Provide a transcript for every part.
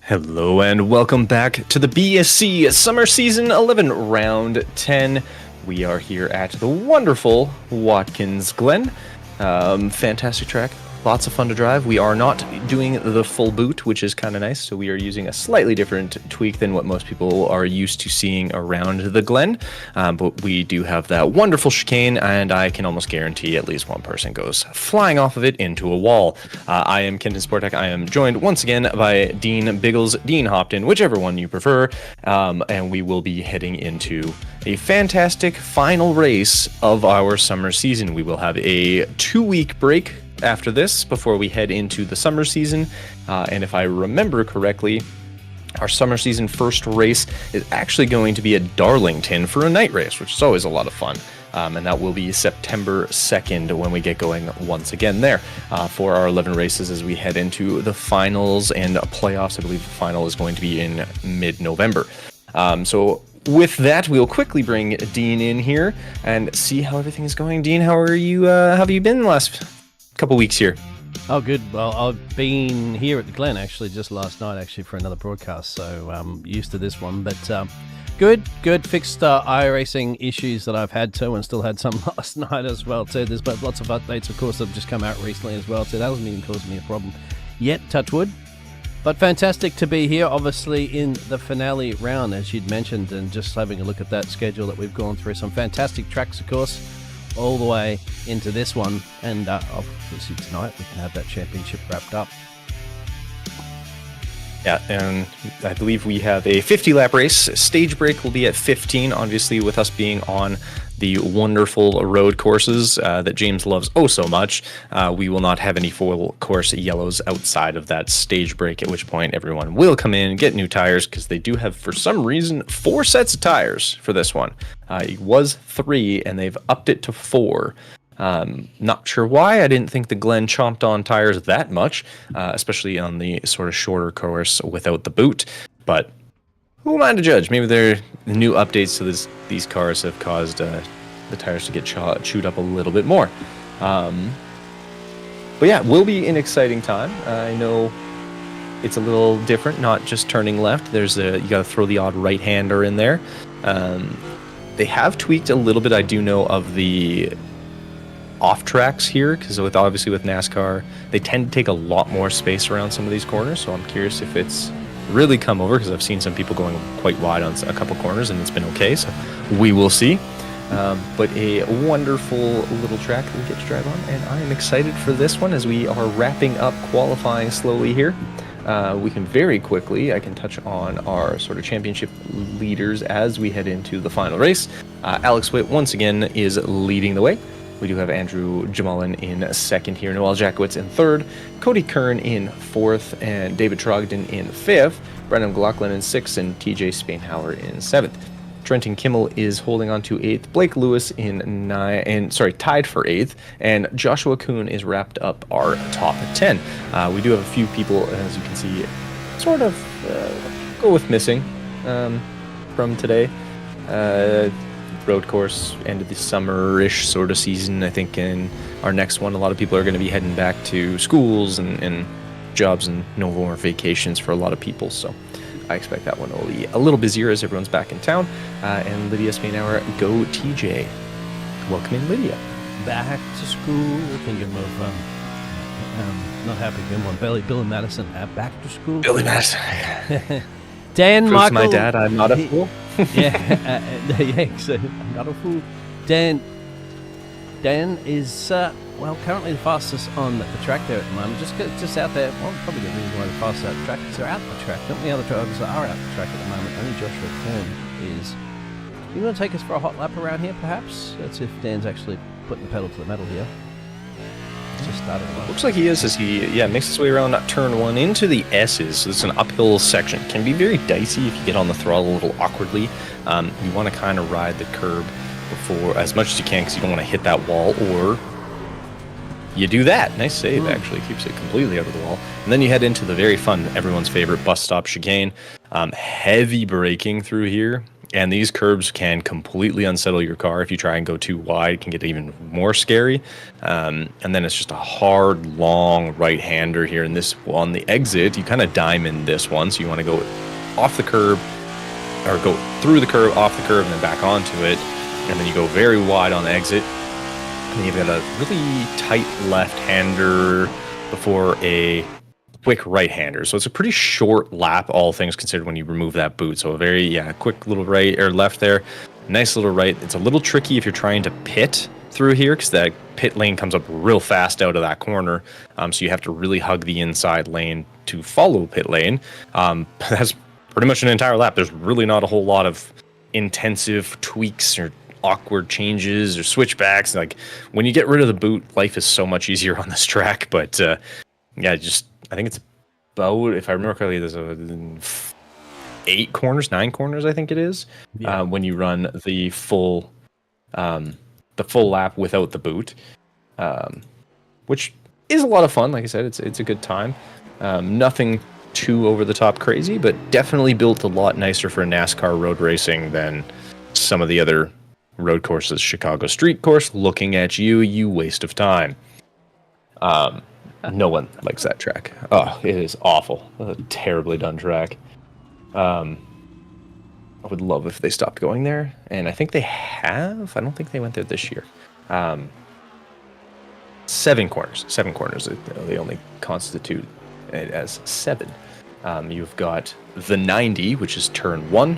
Hello and welcome back to the BSC Summer Season 11 Round 10. We are here at the wonderful Watkins Glen. Fantastic track. Lots of fun to drive. We are not doing the full boot, which is kind of nice. So we are using a slightly different tweak than what most people are used to seeing around the Glen. But we do have that wonderful chicane, and I can almost guarantee at least one person goes flying off of it into a wall. I am Kenton Sportak. I am joined once again by Dean Biggles, Dean Hopton, whichever one you prefer. And we will be heading into a fantastic final race of our summer season. We will have a 2-week break after this before we head into the summer season, and if I remember correctly, our summer season first race is actually going to be at Darlington for a night race, which is always a lot of fun, and that will be September 2nd when we get going once again there for our 11 races as we head into the finals and playoffs. I believe the final is going to be in mid-November. So with that, we'll quickly bring Dean in here and see how everything is going. Dean, how are you? How have you been the last couple weeks here? Oh, good. Well, I've been here at the Glen actually just last night actually for another broadcast, so I'm used to this one. But good. Fixed iRacing issues that I've had too, and still had some last night as well too. There's been lots of updates, of course, that have just come out recently as well, so that hasn't even caused me a problem yet, touch wood. But fantastic to be here, obviously, in the finale round, as you'd mentioned, and just having a look at that schedule that we've gone through. Some fantastic tracks, of course, all the way into this one, and obviously tonight we can have that championship wrapped up. Yeah, and I believe we have a 50-lap race. Stage break will be at 15, obviously, with us being on the wonderful road courses that James loves oh so much. We will not have any full course yellows outside of that stage break, at which point everyone will come in and get new tires, because they do have, for some reason, 4 sets of tires for this one. It was 3, and they've upped it to 4. Not sure why. I didn't think the Glen chomped on tires that much, especially on the sort of shorter course without the boot, but who am I to judge? Maybe they're new updates to these cars have caused the tires to get chewed up a little bit more. But yeah, it will be an exciting time. I know it's a little different, not just turning left. You got to throw the odd right-hander in there. They have tweaked a little bit, I do know, of the off tracks here, because obviously with NASCAR, they tend to take a lot more space around some of these corners. So I'm curious if it's really come over, because I've seen some people going quite wide on a couple corners and it's been okay, so we will see. But a wonderful little track that we get to drive on, and I am excited for this one as we are wrapping up qualifying slowly here. We can very quickly, I can touch on our sort of championship leaders as we head into the final race. Alex Witt once again is leading the way. We do have Andrew Jamalin in second here, Noel Jackowitz in third, Cody Kern in fourth, and David Trogdon in fifth, Brendan McLaughlin in sixth, and TJ Spainhauer in seventh. Trenton Kimmel is holding on to eighth, Blake Lewis in tied for eighth, and Joshua Kuhn is wrapped up our top 10. We do have a few people, as you can see, sort of go with missing from today. Road course, end of the summer-ish sort of season. I think in our next one, a lot of people are going to be heading back to schools and jobs, and no more vacations for a lot of people. So I expect that one will be a little busier as everyone's back in town. And Lydia Spainhour, go TJ. Welcome in, Lydia. Back to school. Can you move? Not happy again. One. Bill and Madison. Back to school. Billy Madison. Dan, Proves Michael. my dad, I'm not a fool. Yeah, so I'm not a fool. Dan is currently the fastest on the track there at the moment. Just out there. Well, probably the reason why the fastest out the track is they're out the track. Not the other drivers are out the track at the moment. Only Joshua Kern is. You want to take us for a hot lap around here, perhaps? Let's see if Dan's actually putting the pedal to the metal here. Just started. Looks like he is, as he makes his way around turn 1 into the S's. So it's an uphill section. Can be very dicey if you get on the throttle a little awkwardly. You want to kind of ride the curb before as much as you can, because you don't want to hit that wall, or you do that. Nice save, actually. Keeps it completely out of the wall. And then you head into the very fun, everyone's favorite bus stop chicane. Heavy braking through here, and these curbs can completely unsettle your car. If you try and go too wide, it can get even more scary. And then it's just a hard, long right-hander here. And this, on the exit, you kind of diamond this one, so you want to go off the curb, or go through the curb, off the curb, and then back onto it. And then you go very wide on the exit. And you've got a really tight left-hander before a quick right-hander. So it's a pretty short lap, all things considered, when you remove that boot. So a very, quick little right or left there. Nice little right. It's a little tricky if you're trying to pit through here, because that pit lane comes up real fast out of that corner. So you have to really hug the inside lane to follow pit lane. That's pretty much an entire lap. There's really not a whole lot of intensive tweaks or awkward changes or switchbacks. Like, when you get rid of the boot, life is so much easier on this track. But I think it's about, if I remember correctly, there's 9 corners, I think it is, when you run the full lap without the boot, which is a lot of fun. Like I said, it's a good time. Nothing too over the top crazy, but definitely built a lot nicer for NASCAR road racing than some of the other road courses. Chicago street course, looking at you, you waste of time. No one likes that track. Oh, it is awful. A terribly done track. I would love if they stopped going there, and I think they have. I don't think they went there this year. 7 corners. 7 corners. They only constitute it as 7. You've got the 90, which is turn 1,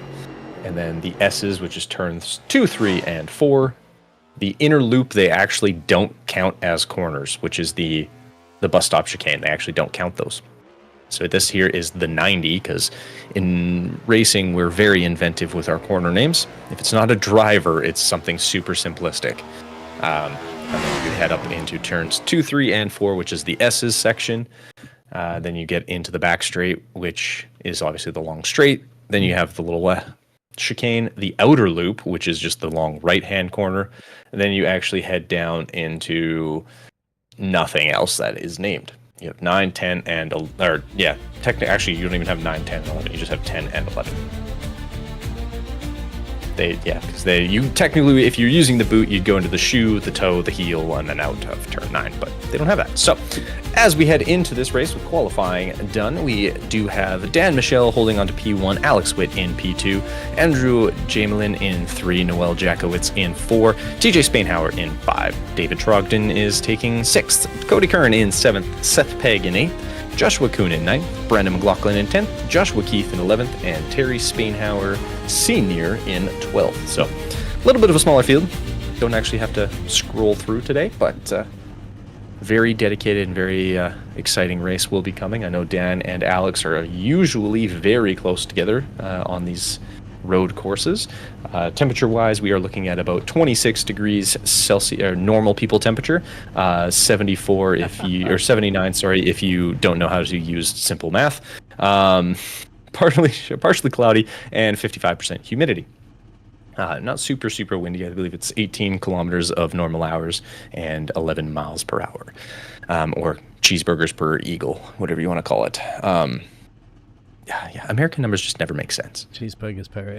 and then the S's, which is turns 2, 3, and 4. The inner loop, they actually don't count as corners, which is the bus stop chicane. They actually don't count those. So this here is the 90, because in racing, we're very inventive with our corner names. If it's not a driver, it's something super simplistic. And then you head up into turns 2, 3, and 4, which is the S's section. Then you get into the back straight, which is obviously the long straight. Then you have the little chicane, the outer loop, which is just the long right-hand corner. And then you actually head down into nothing else that is named. You have 9, 10, and technically, actually, you don't even have 9, 10, and 11. You just have 10 and 11. Because you technically, if you're using the boot, you'd go into the shoe, the toe, the heel, and then out of turn 9, but they don't have that. So, as we head into this race with qualifying done, we do have Dan Michel holding on to P1, Alex Witt in P2, Andrew Jamelin in 3, Noel Jakowitz in 4, TJ Spainhauer in 5, David Trogdon is taking 6th, Cody Kern in 7th, Seth Pegg in 8th, Joshua Kuhn in 9th, Brandon McLaughlin in 10th, Joshua Keith in 11th, and Terry Spainhauer Sr. in 12th. So, a little bit of a smaller field. Don't actually have to scroll through today, but very dedicated and very exciting race will be coming. I know Dan and Alex are usually very close together on these road courses. Temperature-wise, we are looking at about 26 degrees Celsius, or normal people temperature, 74 or 79, sorry, if you don't know how to use simple math. Partially cloudy, and 55% humidity. Not super windy. I believe it's 18 kilometers of normal hours and 11 miles per hour, or cheeseburgers per eagle, whatever you want to call it. American numbers just never make sense. Cheeseburgers per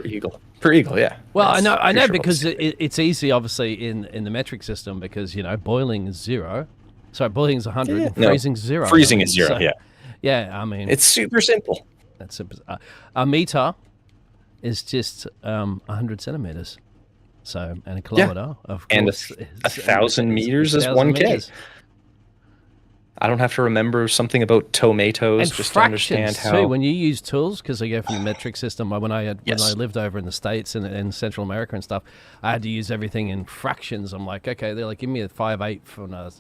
eagle. Per eagle, yeah. Well, I know because it's easy, obviously, in the metric system, because boiling is 0. Sorry, boiling is 100. Freezing is 0. Freezing is 0. Yeah. Yeah, I mean, it's super simple. That's simple. A meter is just 100 centimeters. So, and a kilometer, of course. And 1,000 meters is 1K. I don't have to remember something about tomatoes and just to understand how. Too, when you use tools, because I go from the metric system. When I lived over in the States and in Central America and stuff, I had to use everything in fractions. I'm like, okay, they're like, give me a 5/8 from a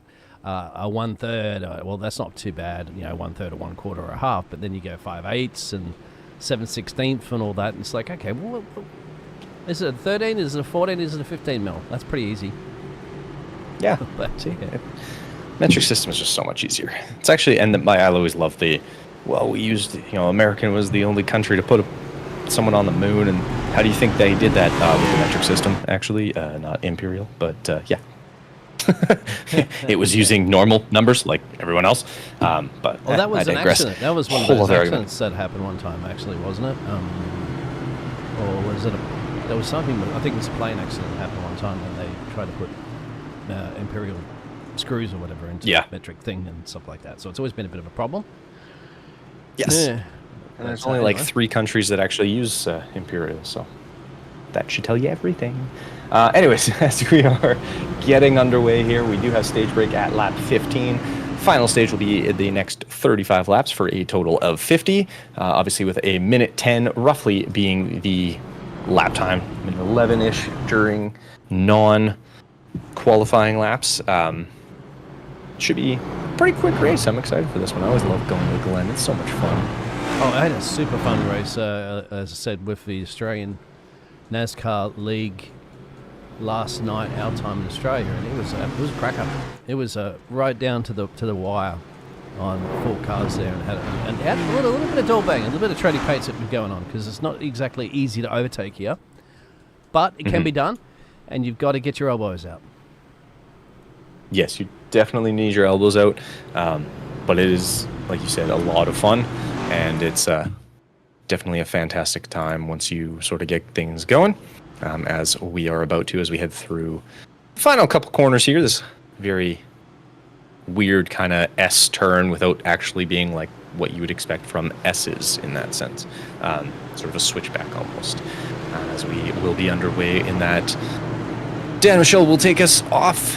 1/3. Well, that's not too bad, 1/3 or 1/4 or a half. But then you go 5/8 and 7/16 and all that. And it's like, okay, well, is it a 13? Is it a 14? Is it a 15 mil? That's pretty easy. Yeah. But, yeah. Metric system is just so much easier. It's actually, and I always love we used, American was the only country to put someone on the moon, and how do you think they did that with the metric system? Actually, not imperial, but yeah. It was using normal numbers like everyone else. But well, that was I an digress. accident. That was one of Whole those other accidents that happened one time, actually, wasn't it? Or was it there was something, I think it was a plane accident that happened one time when they tried to put imperial screws or whatever into the metric thing and stuff like that. So it's always been a bit of a problem. Yes. Yeah. And there's only like 3 countries that actually use imperial, so that should tell you everything. Anyways, as we are getting underway here, we do have stage break at lap 15. Final stage will be the next 35 laps for a total of 50. Obviously with a minute 10 roughly being the lap time, minute 11-ish during non-qualifying laps. Should be a pretty quick race. I'm excited for this one. I always love going to Glen. It's so much fun. Oh, I had a super fun race, as I said, with the Australian NASCAR League last night, our time in Australia, and it was a cracker. It was right down to the wire on 4 cars there, and had a little bit of door bang, a little bit of tradie pates that was going on, because it's not exactly easy to overtake here, but it can be done, and you've got to get your elbows out. Yes, you definitely need your elbows out, but it is, like you said, a lot of fun, and it's definitely a fantastic time once you sort of get things going, as we are about to, as we head through the final couple corners here. This very weird kind of S turn without actually being like what you would expect from S's in that sense. Sort of a switchback almost, as we will be underway in that. Dan Michelle will take us off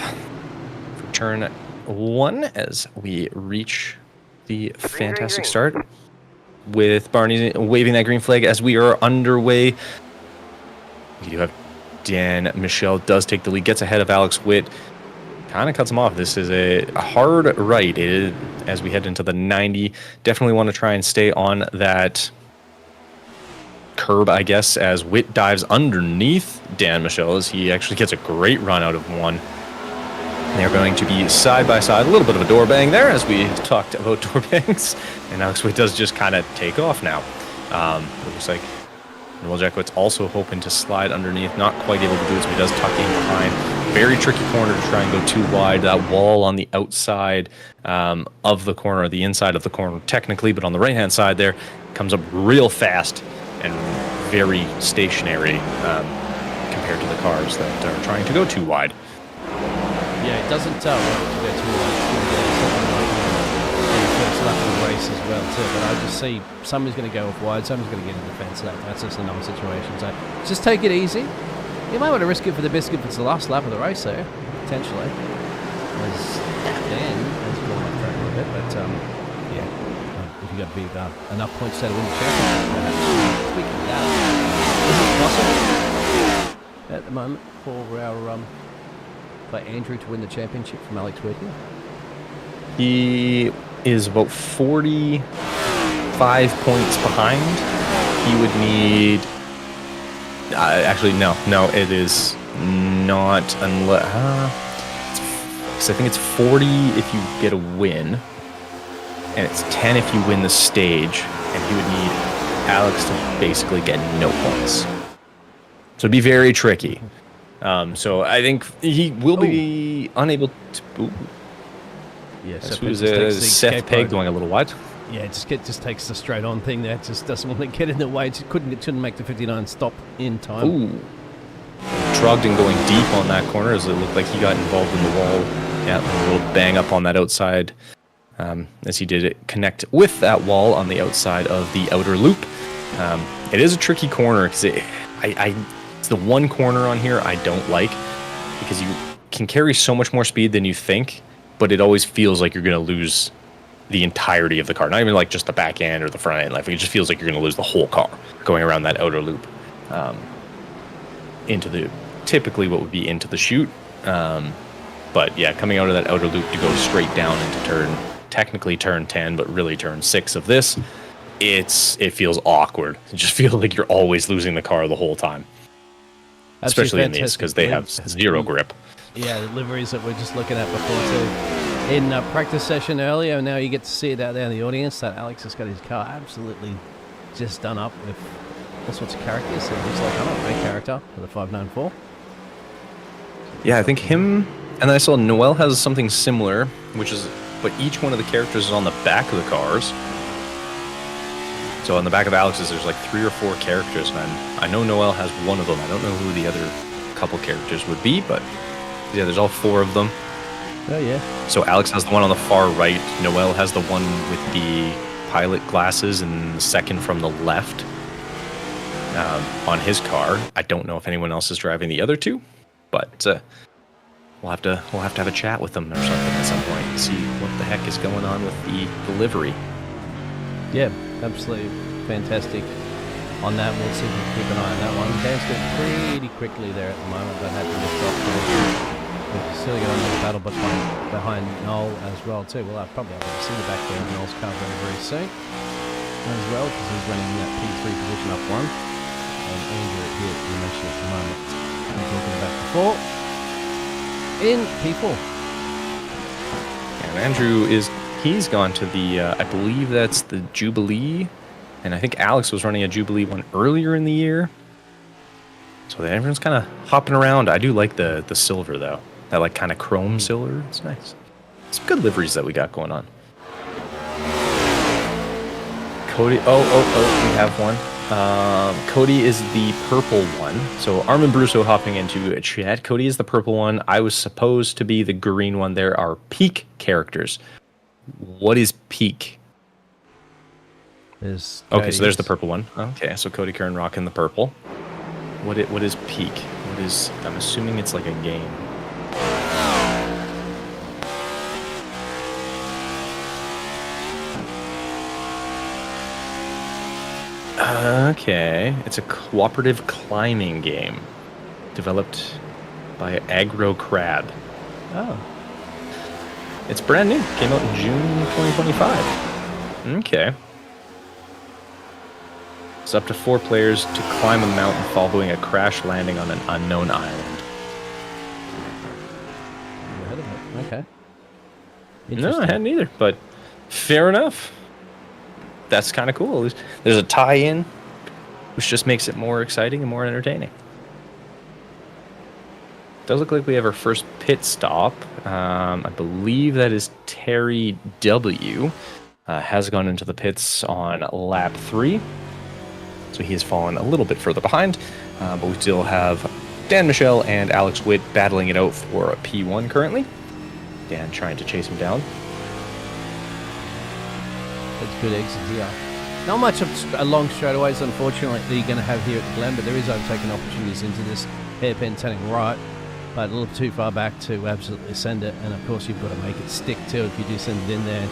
for turn 1 as we reach the fantastic start with Barney waving that green flag as we are underway. We do have Dan Michelle does take the lead, gets ahead of Alex Witt, kind of cuts him off. This is a hard right as we head into the 90. Definitely want to try and stay on that curb, I guess, as Witt dives underneath Dan Michelle as he actually gets a great run out of 1. They're going to be side by side. A little bit of a door bang there as we talked about door bangs. And Alex Witt does just kind of take off now. It looks like Noel Jackowitz also hoping to slide underneath. Not quite able to do it, so he does tuck in behind. Very tricky corner to try and go too wide. That wall on the outside of the corner, or the inside of the corner technically, but on the right-hand side there, comes up real fast and very stationary compared to the cars that are trying to go too wide. Yeah, it doesn't work to go too wide. First lap of the race as well too, but I just see somebody's going to go off wide, somebody's going to get in the fence. That's just another situation. So just take it easy. You might want to risk it for the biscuit if it's the last lap of the race there, potentially. As Dan has gone off track a little bit, but if you've got enough points to win the championship, perhaps we can do that. Is it possible at the moment for Andrew to win the championship from Alex Witt? He is about 45 points behind. He would need... actually, no, it is not unless... because I think it's 40 if you get a win, and it's 10 if you win the stage, and he would need Alex to basically get no points. So it'd be very tricky. So I think he will be unable to... Yeah, so it was Seth Pegg going a little wide. Yeah, it just takes the straight on thing there. It just doesn't want to get in the way. It shouldn't make the 59 stop in time. Ooh. Trogdon going deep on that corner as it looked like he got involved in the wall. Yeah, a little bang up on that outside as he did connect with that wall on the outside of the outer loop. It is a tricky corner because it's the one corner on here I don't like because you can carry so much more speed than you think, but it always feels like you're going to lose the entirety of the car. Not even like just the back end or the front end. Like it just feels like you're going to lose the whole car going around that outer loop into the typically what would be into the chute. But yeah, coming out of that outer loop to go straight down into technically turn 10, but really turn 6 of this, it feels awkward. It just feels like you're always losing the car the whole time. Especially in these because they have zero grip. Yeah, the liveries that we're just looking at before too. In a practice session earlier, now you get to see it out there in the audience that Alex has got his car absolutely just done up with all sorts of characters. So it looks like I'm a great character for the 594. Yeah, I think him And I saw Noel has something similar, but each one of the characters is on the back of the cars. So on the back of Alex's, there's like 3 or 4 characters, and I know Noel has one of them. I don't know who the other couple characters would be, but yeah, there's all 4 of them. Oh, yeah. So Alex has the one on the far right. Noel has the one with the pilot glasses, and the second from the left on his car. I don't know if anyone else is driving the other 2, but we'll have to have a chat with them or something at some point and see what the heck is going on with the delivery. Yeah, absolutely fantastic on that. We'll see if we can keep an eye on that one. Dan's going pretty quickly there at the moment, but had to lift off there. We're still going to make a battle behind Noel as well too. We'll probably have to see the back there of Noel's car very soon as well, because he's running that P3 position up 1. And Andrew here, you mentioned at the moment, I'm talking about before, in P4. And Andrew he's gone to the, I believe that's the Jubilee, and I think Alex was running a Jubilee one earlier in the year. So everyone's kind of hopping around. I do like the silver though, that like kind of chrome silver. It's nice. Some good liveries that we got going on. Cody, we have one. Cody is the purple one. So Armin Brusso hopping into a chat. Cody is the purple one. I was supposed to be the green one. There are peak characters. What is peak? Okay, so there's the purple one. Okay, so Cody Kern rocking the purple. What is peak? I'm assuming it's like a game. Okay, it's a cooperative climbing game developed by Agro Crab. Oh. It's brand new. Came out in June 2025. Okay. It's up to 4 players to climb a mountain following a crash landing on an unknown island. Never heard of it. Okay. No, I hadn't either, but fair enough. That's kind of cool. There's a tie-in, which just makes it more exciting and more entertaining. Does look like we have our first pit stop. I believe that is Terry W. Has gone into the pits on lap 3. So he has fallen a little bit further behind. But we still have Dan Michel and Alex Witt battling it out for a P1 currently. Dan trying to chase him down. That's good exit here. Not much of long straightaways, unfortunately, that you're going to have here at the Glen, but there is overtaking opportunities into this hairpin turning right, but a little too far back to absolutely send it. And of course, you've got to make it stick too. If you do send it in there,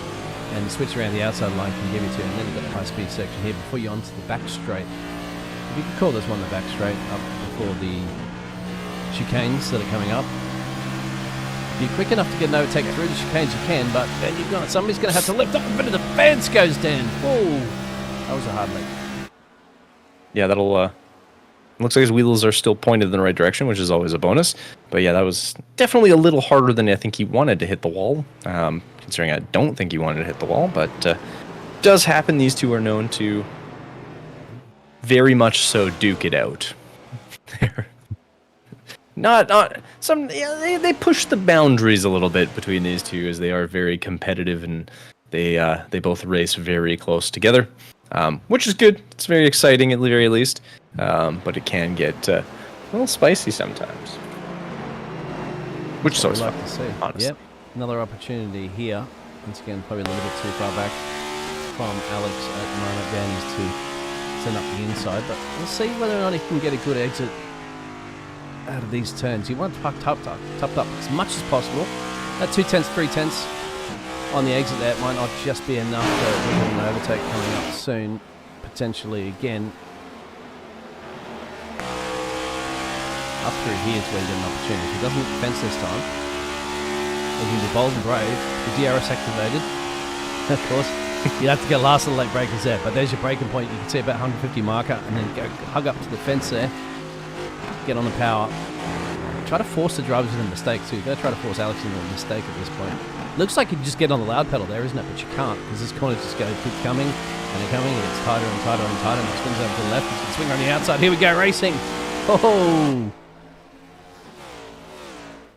and the switch around the outside line can give you to, and then you've got the high-speed section here before you're onto the back straight. If you could call this one the back straight up before the chicanes that are coming up. If you're quick enough to get an overtake through the chicanes, you can, but then somebody's going to have to lift up a bit of the fence goes down. Oh, that was a hard leg. Yeah, that'll, looks like his wheels are still pointed in the right direction, which is always a bonus. But yeah, that was definitely a little harder than I think he wanted to hit the wall. Considering I don't think he wanted to hit the wall, but does happen. These two are known to very much so duke it out. Not some. Yeah, they push the boundaries a little bit between these two, as they are very competitive and they both race very close together, which is good. It's very exciting at the very least, but it can get a little spicy sometimes, which is always fun to see. Honestly. Yep, another opportunity here. Once again, probably a little bit too far back from Alex at the moment. Dan is to send up the inside, but we'll see whether or not he can get a good exit out of these turns. You want to puck topped up as much as possible. That 2/10, 3/10 on the exit there might not just be enough to get an overtake coming up soon, potentially again. Up through here is where you get an opportunity. If he doesn't hit the fence this time, he can be bold and brave. The DRS activated. Of course, you have to get last of the late breakers there, but there's your breaking point. You can see about 150 marker and then go hug up to the fence there. Get on the power. Try to force the drivers into a mistake too. Go try to force Alex into a mistake at this point. Looks like you just get on the loud pedal there, isn't it? But you can't, because this corner just keep coming and they're coming, and it's tighter and tighter and tighter, and it swings over to the left. It's going to swing on the outside. Here we go, racing. Oh!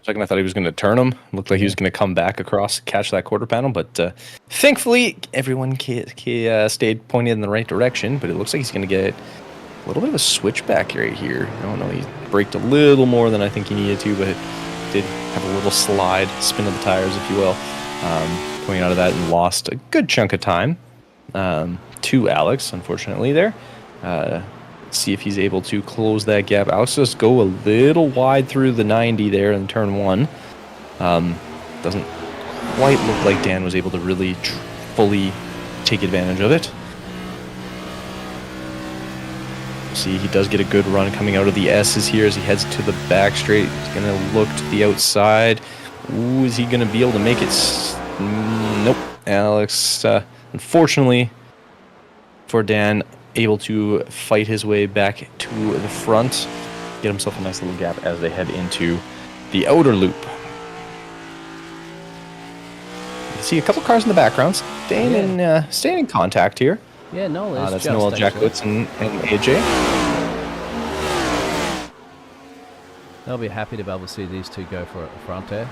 second I thought he was going to turn him. Looked like he was going to come back across, catch that quarter panel, but thankfully everyone stayed pointed in the right direction. But it looks like he's going to get a little bit of a switchback right here. I don't know, he braked a little more than I think he needed to, but it did have a little slide, spin of the tires, if you will, coming out of that, and lost a good chunk of time to Alex, unfortunately, there. Let's see if he's able to close that gap. Alex does go a little wide through the 90 there in turn 1. Doesn't quite look like Dan was able to really fully take advantage of it. See, he does get a good run coming out of the S's here as he heads to the back straight. He's going to look to the outside. Ooh, is he going to be able to make it? Nope. Alex, unfortunately for Dan, able to fight his way back to the front, get himself a nice little gap as they head into the outer loop. You see a couple cars in the background staying in contact here. Yeah, Noel. That's Noel, Jackwitz, and AJ. They'll be happy to be able to see these two go for it at the front there.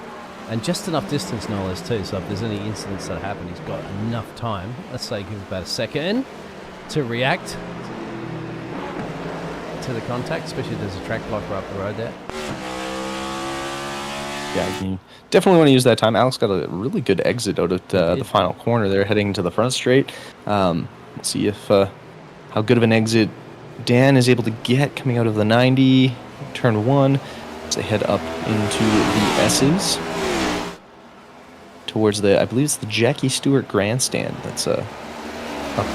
And just enough distance, Noel is too, so if there's any incidents that happen, he's got enough time. Let's say give about a second to react to the contact, especially if there's a track blocker up the road there. Yeah, you definitely want to use that time. Alex got a really good exit out at the final corner there, heading to the front straight. Let's see if how good of an exit Dan is able to get coming out of the 90, turn 1, as they head up into the S's towards the, I believe it's the Jackie Stewart grandstand that's up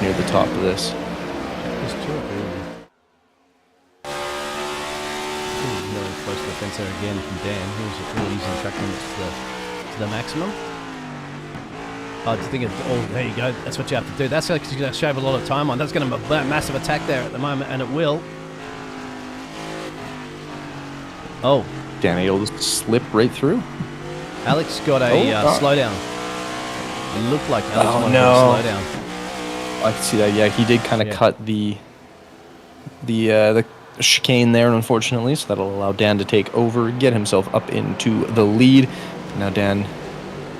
near the top of this. There's two up there. Really close to the fence there again from Dan. He was really using track limits to the maximum. Oh, to think of, oh, there you go. That's what you have to do. That's going to shave a lot of time on. That's going to be a massive attack there at the moment, and it will. Oh. Dan able to slip right through. Alex got a slowdown. It looked like Alex wanted a slowdown. I can see that. Yeah, he did kind of cut the chicane there, unfortunately, so that'll allow Dan to take over, get himself up into the lead. Now Dan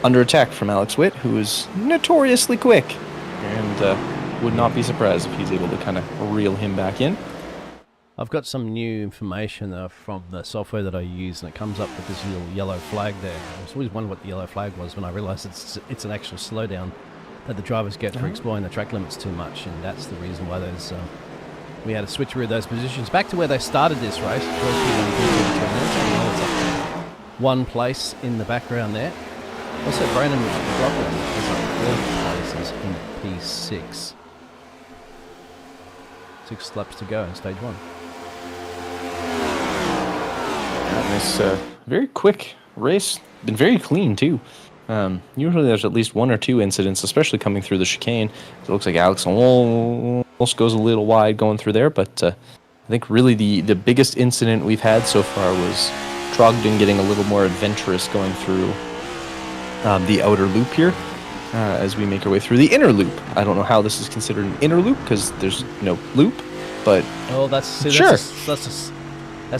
under attack from Alex Witt, who is notoriously quick, and would not be surprised if he's able to kind of reel him back in. I've got some new information from the software that I use, and it comes up with this little yellow flag there. I was always wondering what the yellow flag was when I realised it's an actual slowdown that the drivers get for exploring the track limits too much, and that's the reason why those we had to switch through those positions back to where they started this race. One place in the background there. Also, Brandon McLaughlin is on 3rd places in P6. 6 laps to go in stage 1. Nice, very quick race. Been very clean too. Usually there's at least 1 or 2 incidents, especially coming through the chicane. It looks like Alex almost goes a little wide going through there, but I think really the biggest incident we've had so far was Trogdon getting a little more adventurous going through the outer loop here as we make our way through the inner loop. I don't know how this is considered an inner loop because there's no loop, but that's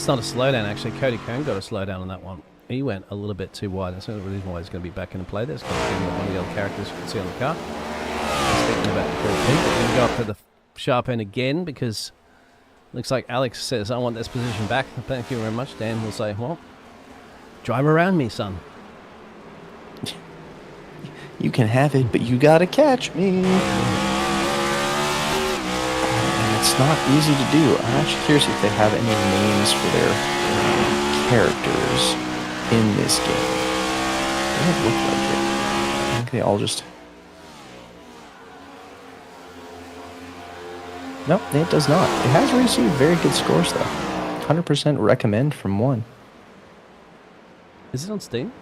not a slowdown actually. Cody Kern got a slowdown on that one. He went a little bit too wide. That's the reason why he's going to be back into play. There's one of the other characters you can see on the car. Speaking about the We're going to go up to the sharp end again because looks like Alex says, I want this position back. Thank you very much. Dan will say, well, drive around me, son. You can have it, but you gotta catch me. And it's not easy to do. I'm actually curious if they have any names for their characters in this game. They don't look like it. I think they all just... No, it does not. It has received very good scores, though. 100% recommend from 1. Is it on Steam?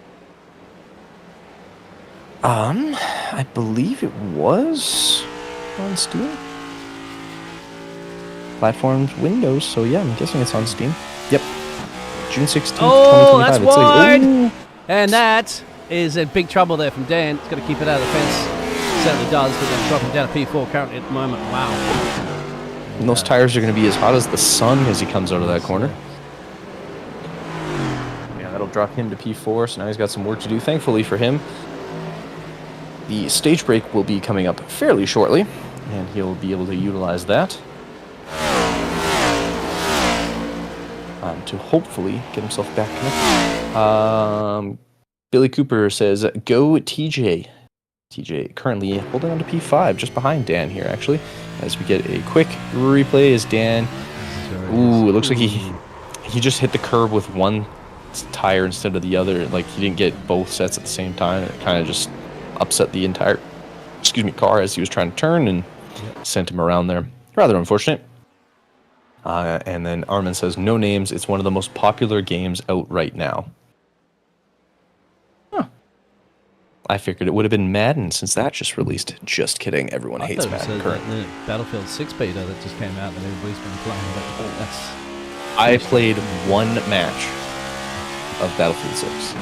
I believe it was on Steam. Platforms, Windows, so yeah, I'm guessing it's on Steam. Yep. June 16th, 2025. That's wide! And that is in big trouble there from Dan. He's got to keep it out of the fence. Certainly does, but then dropping down to P4 currently at the moment. Wow. And those tires are going to be as hot as the sun as he comes out of that corner. Yeah, that'll drop him to P4, so now he's got some work to do. Thankfully for him, the stage break will be coming up fairly shortly, and he'll be able to utilize that to hopefully get himself back connected. Billy Cooper says, go TJ. TJ currently holding on to P5, just behind Dan here, actually, as we get a quick replay as Dan... Ooh, it looks like he just hit the curb with one tire instead of the other. Like, he didn't get both sets at the same time. It kind of just upset the entire car as he was trying to turn and sent him around there. Rather unfortunate. And then Armin says, no names. It's one of the most popular games out right now. Huh. I figured it would have been Madden since that just released. Just kidding. Everyone hates Madden currently. The Battlefield 6 beta that just came out that everybody's been playing. I played one match of Battlefield 6.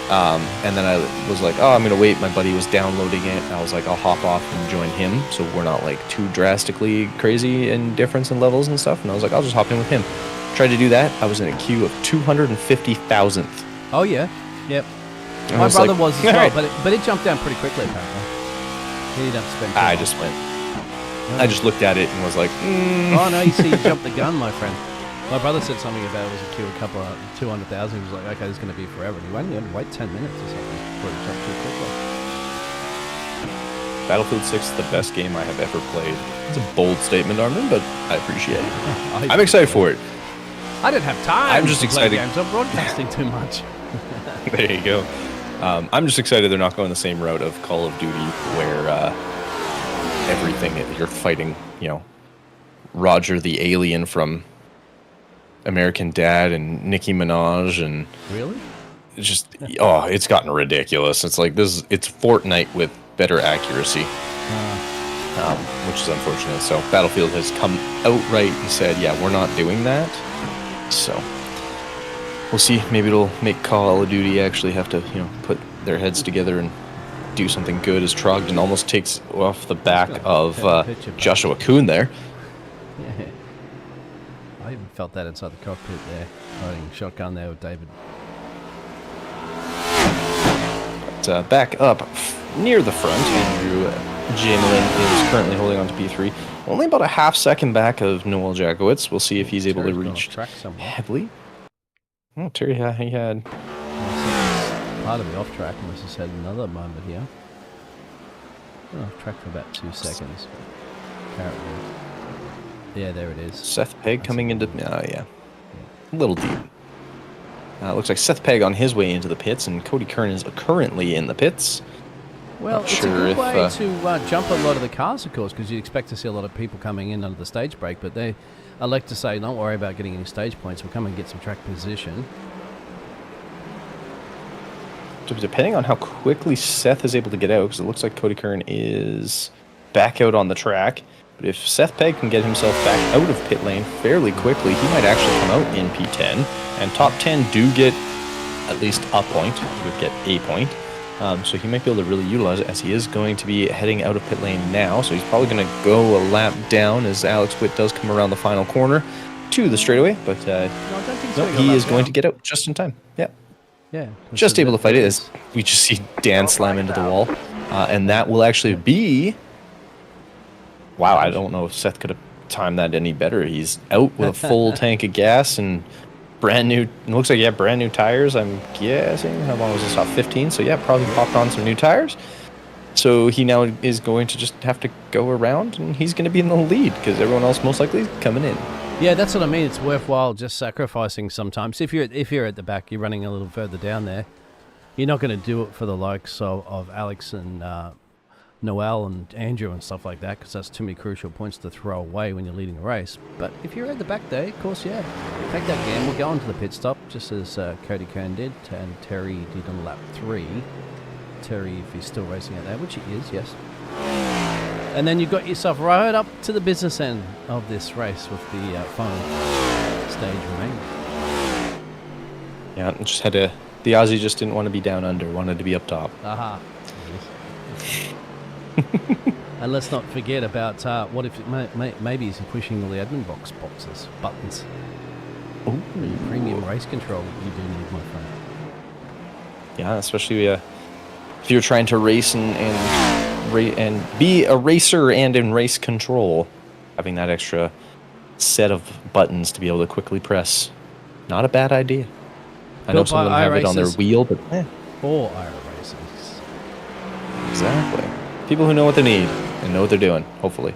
And then I was like, oh, I'm going to wait. My buddy was downloading it. I was like, I'll hop off and join him so we're not like too drastically crazy in difference in levels and stuff. And I was like, I'll just hop in with him. Tried to do that. I was in a queue of 250,000th. Oh, yeah. Yep. And My brother like, was as well, right. but it jumped down pretty quickly, apparently. He didn't have to spend I just went. No. I just looked at it and was like, Oh, no, you see, you jumped the gun, my friend. My brother said something about it was a queue of a couple of 200,000. He was like, okay, this is going to be forever. And he went, you had to wait 10 minutes or something before it jumped too quickly. Battlefield 6 is the best game I have ever played. It's a bold statement, Armin, but I appreciate it. I'm excited for it. I didn't have time I'm just to play excited. games. I'm broadcasting too much. There you go. I'm just excited they're not going the same route of Call of Duty where everything you're fighting, you know, Roger the alien from American Dad and Nicki Minaj and really it's just it's gotten ridiculous. It's like it's Fortnite with better accuracy, which is unfortunate. So Battlefield has come outright and said, yeah, we're not doing that. So we'll see. Maybe it'll make Call of Duty actually have to, you know, put their heads together and do something good, as Trogdon almost takes off the back of Joshua Kuhn there. Yeah. I even felt that inside the cockpit there, riding shotgun there with David. But, back up near the front, Andrew Jamelin is currently holding on to P3. Only about a half second back of Noel Jakowitz. We'll see if he's able to reach heavily. Oh, Terry, he had... part of the off track, and has had another moment here. Off track for about 2 seconds, apparently. Yeah, there it is. Seth Pegg coming into... yeah. A little deep. Looks like Seth Pegg on his way into the pits, and Cody Kern is currently in the pits. Well, it's a good way to jump a lot of the cars, of course, because you'd expect to see a lot of people coming in under the stage break, but they elect to say, don't worry about getting any stage points, we'll come and get some track position. Depending on how quickly Seth is able to get out, because it looks like Cody Kern is back out on the track, but if Seth Pegg can get himself back out of pit lane fairly quickly, he might actually come out in P10, and top 10 do get at least a point. He would get a point. So he might be able to really utilize it, as he is going to be heading out of pit lane now. So he's probably going to go a lap down as Alex Witt does come around the final corner to the straightaway. But he is going to get out just in time. Yeah. Yeah. Just able to fight it as we just see Dan slam into the wall. And that will actually be... Wow, I don't know if Seth could have timed that any better. He's out with a full tank of gas and brand new, it looks like, yeah, brand new tires, I'm guessing. How long was this off? 15? So, yeah, probably popped on some new tires. So he now is going to just have to go around, and he's going to be in the lead because everyone else most likely is coming in. Yeah, that's what I mean. It's worthwhile just sacrificing sometimes. If you're at the back, you're running a little further down there. You're not going to do it for the likes of Alex and Noel and Andrew and stuff like that, because that's too many crucial points to throw away when you're leading a race. But if you're at the back there, of course, yeah, take that gamble, go on to the pit stop, just as Cody Kern did, and Terry did on lap 3. Terry, if he's still racing out there, which he is, yes. And then you got yourself right up to the business end of this race with the final stage remaining. Yeah, just had to... The Aussie just didn't want to be down under, wanted to be up top. Aha. And let's not forget about what if maybe he's pushing all the admin buttons. Ooh. Premium race control you do need, my friend. Yeah, especially if you're trying to race and be a racer and in race control, having that extra set of buttons to be able to quickly press, not a bad idea. I know some of them have it on their wheel, but for iRacers. Exactly. People who know what they need and know what they're doing, hopefully.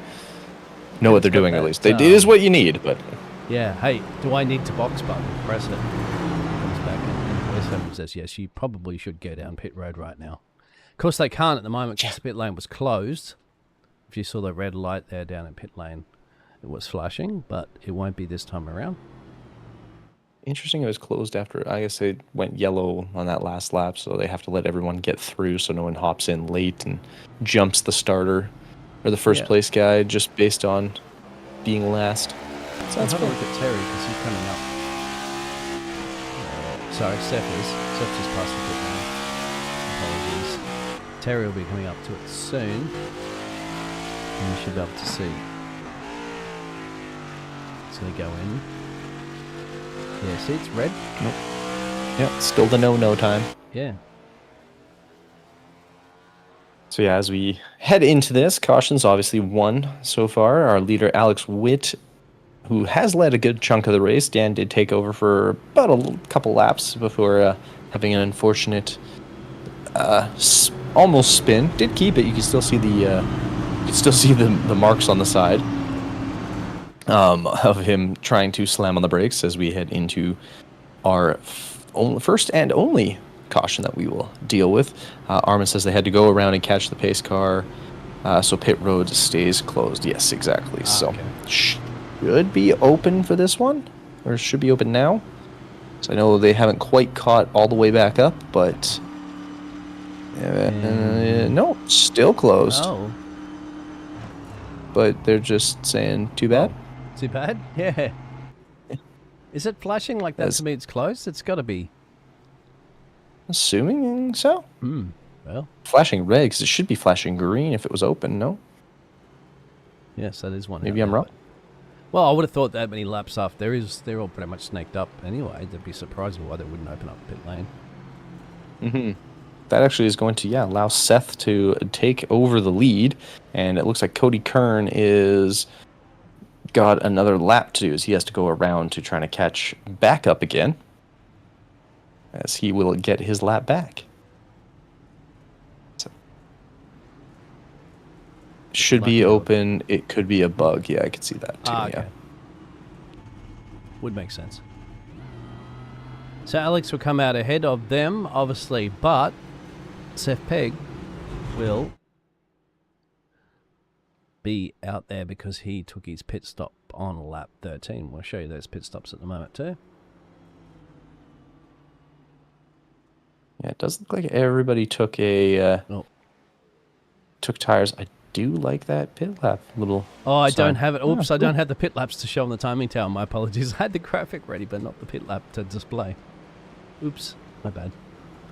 Know what they're doing, at least. It is what you need, but... Yeah, hey, do I need to box button? Press it. Comes back and voice over says, yes, you probably should go down pit road right now. Of course, they can't at the moment because the pit lane was closed. If you saw the red light there down in pit lane, it was flashing, but it won't be this time around. Interesting, it was closed after, I guess it went yellow on that last lap, so they have to let everyone get through so no one hops in late and jumps the starter or the first place guy just based on being last. So let's have a look at Terry because he's coming up. Sorry, Steph is. Steph just passed the pit lane. Apologies. Terry will be coming up to it soon. And we should be able to see. It's going to go in. Yeah, see, it's red. Nope. Yeah, still the no time. Yeah. So yeah, as we head into this, caution's obviously won so far. Our leader, Alex Witt, who has led a good chunk of the race. Dan did take over for about a couple laps before having an unfortunate almost spin. Did keep it. You can still see the marks on the side of him trying to slam on the brakes as we head into our first and only caution that we will deal with. Armin says they had to go around and catch the pace car, so pit road stays closed. Yes, exactly. So should be open for this one, or should be open now. So I know they haven't quite caught all the way back up, but no, still closed. Oh. But they're just saying too bad. Too bad? Yeah. Is it flashing like that to me it's closed? It's got to be. Assuming so. Well. Flashing red, because it should be flashing green if it was open, no? Yes, that is one. Maybe I'm wrong. Well, I would have thought that many laps off. They're all pretty much snaked up anyway. They'd be surprising why they wouldn't open up pit lane. Mm-hmm. That actually is going to, allow Seth to take over the lead. And it looks like Cody Kern is got another lap to do, as he has to go around to trying to catch back up again, as he will get his lap back. So, should be open. It could be a bug. Yeah, I could see that too. Okay. Yeah. Would make sense. So Alex will come out ahead of them, obviously, but Seth Pegg will be out there because he took his pit stop on lap 13. We'll show you those pit stops at the moment too. Yeah, it does look like everybody took took tires. I do like that pit lap little. Oh, I don't have it. Oops, I don't have the pit laps to show on the timing tower. My apologies. I had the graphic ready, but not the pit lap to display. Oops, my bad.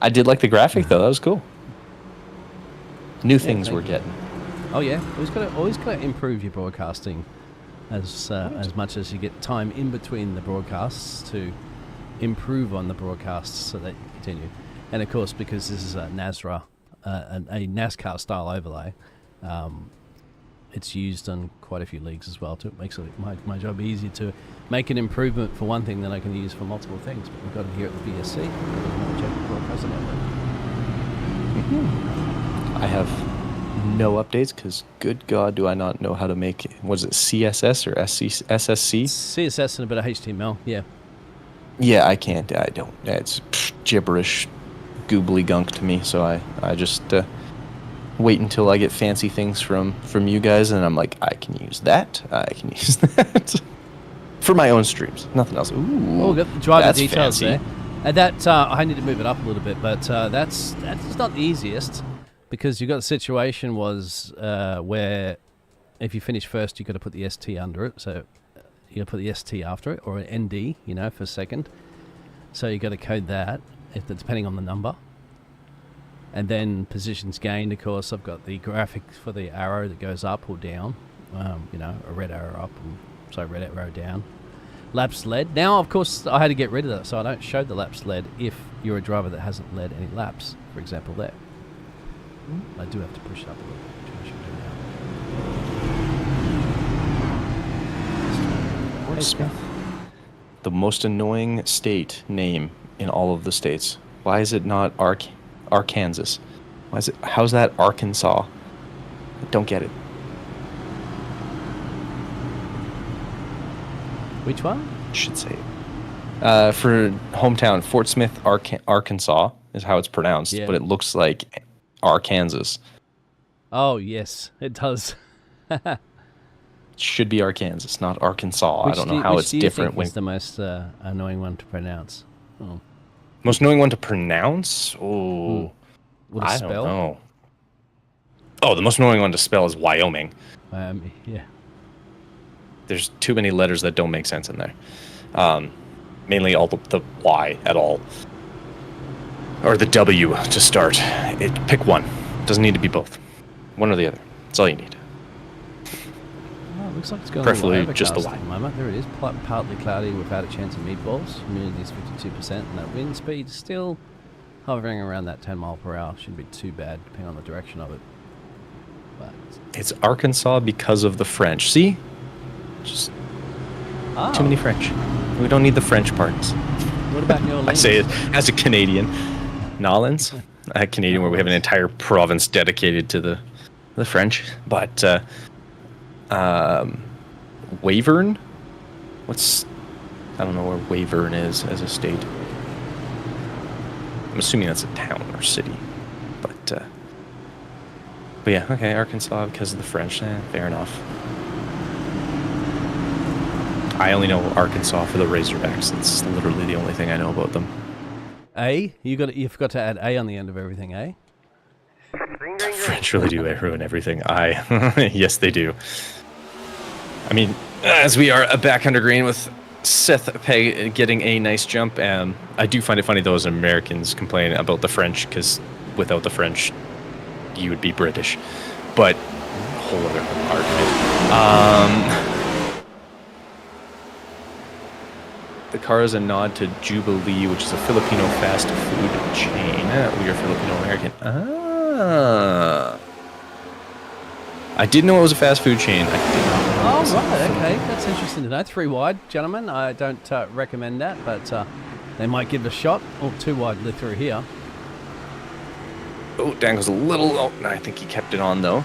I did like the graphic though. That was cool. New things we're getting. Oh yeah, always got to improve your broadcasting as much as you get time in between the broadcasts to improve on the broadcasts so that you continue. And of course, because this is a NASCAR style overlay, it's used on quite a few leagues as well. Too. It makes my job easier to make an improvement for one thing that I can use for multiple things. But we've got it here at the BSC. I have no updates because, good God, do I not know how to make, was it CSS or SSC? CSS and a bit of HTML, yeah. Yeah, I can't. I don't. It's gibberish, goobly gunk to me. So I just wait until I get fancy things from you guys, and I'm like, I can use that. I can use that for my own streams. Nothing else. Ooh, oh, got the driver details fancy. there. And that I need to move it up a little bit, but that's not the easiest. Because you've got a situation where if you finish first, you've got to put the ST under it. So you got to put the ST after it, or an ND, for second. So you've got to code that, depending on the number. And then positions gained, of course, I've got the graphic for the arrow that goes up or down. A red arrow up, red arrow down. laps led. Now, of course, I had to get rid of that, so I don't show the laps led if you're a driver that hasn't led any laps, for example, there. I do have to push it up a little bit. Which I should do now. Portsmouth. The most annoying state name in all of the states. Why is it not Arkansas? How's that Arkansas? I don't get it. Which one? Should say it. For hometown, Fort Smith, Arkansas is how it's pronounced, but it looks like Arkansas. Oh, yes, it does. It should be Arkansas, not Arkansas. I don't know how it's different. Which do you think is the most annoying one to pronounce? Oh. Most annoying one to pronounce? Oh, I don't know. Oh, the most annoying one to spell is Wyoming. Yeah. There's too many letters that don't make sense in there. Mainly all the Y at all. Or the W to start. Pick one. Doesn't need to be both. One or the other. That's all you need. Oh, it looks like it's going preferably just the Y. at the moment. There it is. Partly cloudy without a chance of meatballs. Humidity is 52%, and that wind speed is still hovering around that 10 mile per hour. Shouldn't be too bad, depending on the direction of it. But it's Arkansas because of the French. See? Just too many French. We don't need the French parts. What about New Orleans? I say it as a Canadian. Nolans, a Canadian where we have an entire province dedicated to the French. But Weyburn? I don't know where Weyburn is as a state. I'm assuming that's a town or city. But yeah, okay, Arkansas because of the French. Fair enough. I only know Arkansas for the Razorbacks. That's literally the only thing I know about them. A? You forgot to add A on the end of everything, eh? The French really do ruin everything. Yes, they do. I mean, as we are back under green with Seth Pegg getting a nice jump, I do find it funny though as Americans complain about the French, because without the French, you would be British. But a whole other argument. The car is a nod to Jubilee, which is a Filipino fast food chain. We are Filipino-American. I did know it was a fast food chain. I did not know it was right, okay. That's interesting to know. 3 wide, gentlemen. I don't recommend that, but they might give it a shot. Oh, 2 wide through here. Oh, Dan goes a little... Oh, no, I think he kept it on, though.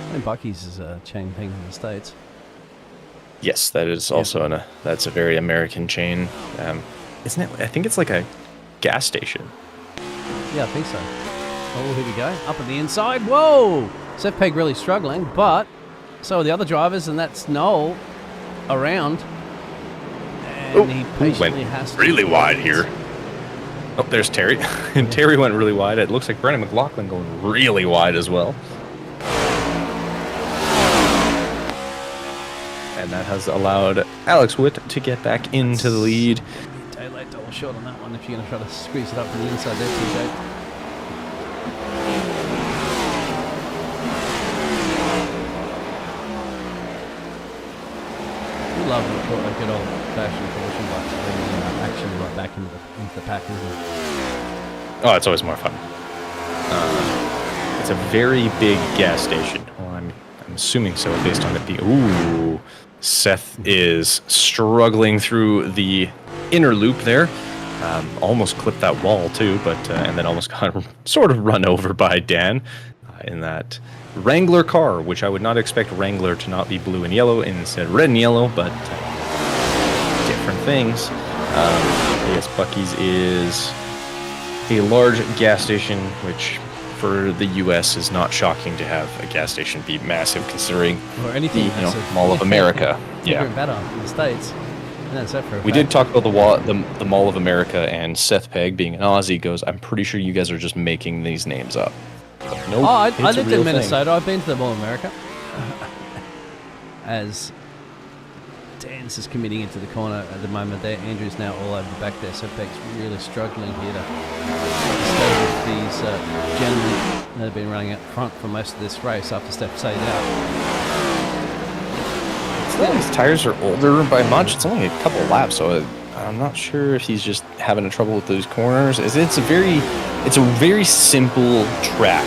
I think Bucky's is a chain thing in the States. Yes, that is also that's a very American chain. Isn't it? I think it's like a gas station. Yeah, I think so. Oh, here we go. Up on the inside. Whoa! Seth Pegg really struggling, but so are the other drivers, and that's Noel around. And he patiently has to really wide here. Oh, there's Terry. And Terry went really wide. It looks like Brennan McLaughlin going really wide as well. And that has allowed Alex Witt to get back into the lead. Taillight double shot on that one if you're going to try to squeeze it up from the inside there, TJ. We love a good old fashioned caution, but bringing action right back into the pack, isn't it? Oh, it's always more fun. It's a very big gas station. Well, I'm assuming so based on it being... Ooh... Seth is struggling through the inner loop there. Almost clipped that wall too, but and then almost got sort of run over by Dan in that Wrangler car, which I would not expect Wrangler to not be blue and yellow, instead red and yellow, but different things. Yes, Bucky's is a large gas station, which for the U.S. is not shocking to have a gas station be massive, considering or anything the Mall of America. Yeah, better in the States. We did talk about the Mall of America, and Seth Pegg, being an Aussie, goes, "I'm pretty sure you guys are just making these names up." Nope, I lived in Minnesota. I've been to the Mall of America. As Dan's is committing into the corner at the moment there. Andrew's now all over the back there. So Pegg's really struggling here to stay with these gentlemen that have been running out front for most of this race after Steph stayed out. his tires are older by much. It's only a couple of laps, so I'm not sure if he's just having trouble with those corners. It's a very simple track,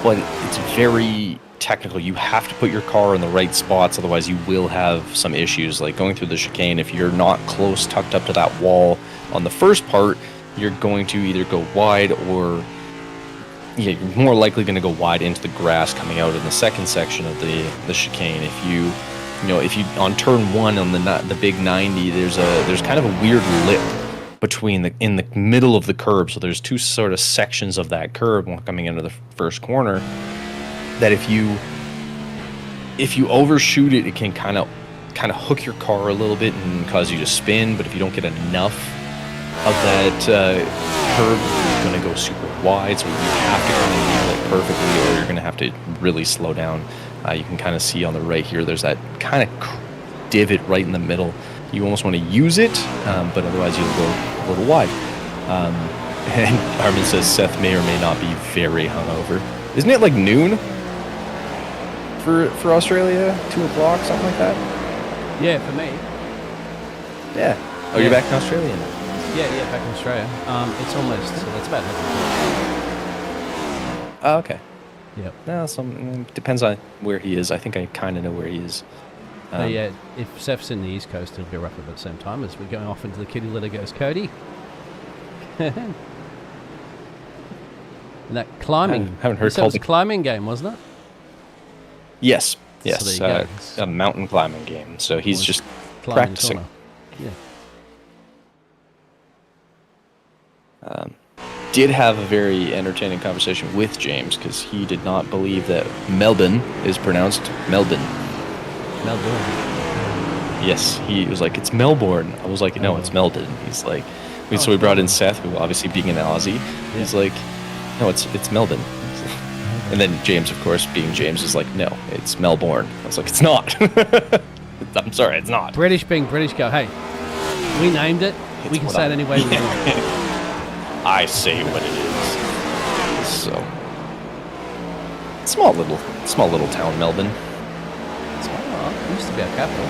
but it's very technical. You have to put your car in the right spots, otherwise you will have some issues. Like going through the chicane, if you're not close, tucked up to that wall on the first part, you're going to either go wide or you're more likely going to go wide into the grass coming out in the second section of the chicane. If you on turn 1 on the big 90, there's kind of a weird lip in the middle of the curb. So there's two sort of sections of that curb coming into the first corner that if you overshoot it, it can kind of hook your car a little bit and cause you to spin. But if you don't get enough of that curb, it's going to go super wide. So you have to kind of nail it perfectly, or you're going to have to really slow down. You can kind of see on the right here, there's that kind of divot right in the middle. You almost want to use it, but otherwise you'll go a little wide. And Armin says Seth may or may not be very hungover. Isn't it like noon for Australia? 2 o'clock, something like that? Yeah, for me. Yeah. Oh, you're back in Australia now? Yeah, back in Australia. It's almost, so that's about 11 o'clock. Oh, okay. Yep. No, depends on where he is. I think I kind of know where he is. Yeah, if Seth's in the East Coast, it'll be roughly about the same time as we're going off into the kitty litter goes Cody. And that climbing. Haven't heard it was a climbing game, wasn't it? Yes. So a mountain climbing game. So he's just practicing. Yeah. Did have a very entertaining conversation with James because he did not believe that Melbourne is pronounced Melbourne. Melbourne. Yes, he was like, it's Melbourne. I was like, no, it's Melbourne. He's like, so we brought in Seth, who obviously being an Aussie, he's like, no, it's Melbourne. And then James, of course, being James, is like, no, it's Melbourne. I was like, it's not. I'm sorry, it's not. British being British go, hey, we named it. We can say it any way we want. I say what it is. So, small little town, Melbourne. It used to be our capital.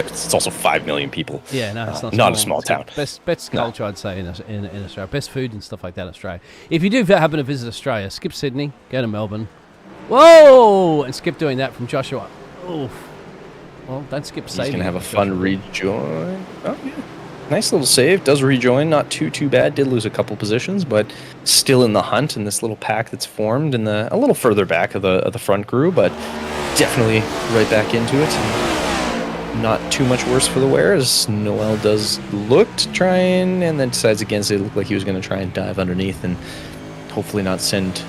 It's also 5 million people. Yeah, no, it's not a small town. Best culture, I'd say, in Australia. Best food and stuff like that in Australia. If you do happen to visit Australia, skip Sydney, go to Melbourne. Whoa! And skip doing that from Joshua. Oof. Well, don't skip saving. He's going to have a fun rejoin. Oh, yeah. Nice little save. Does rejoin. Not too bad. Did lose a couple positions, but still in the hunt in this little pack that's formed in a little further back of the front crew, but definitely right back into it. Not too much worse for the wear, as Noel does look to try and then decides against it. It looked like he was going to try and dive underneath and hopefully not send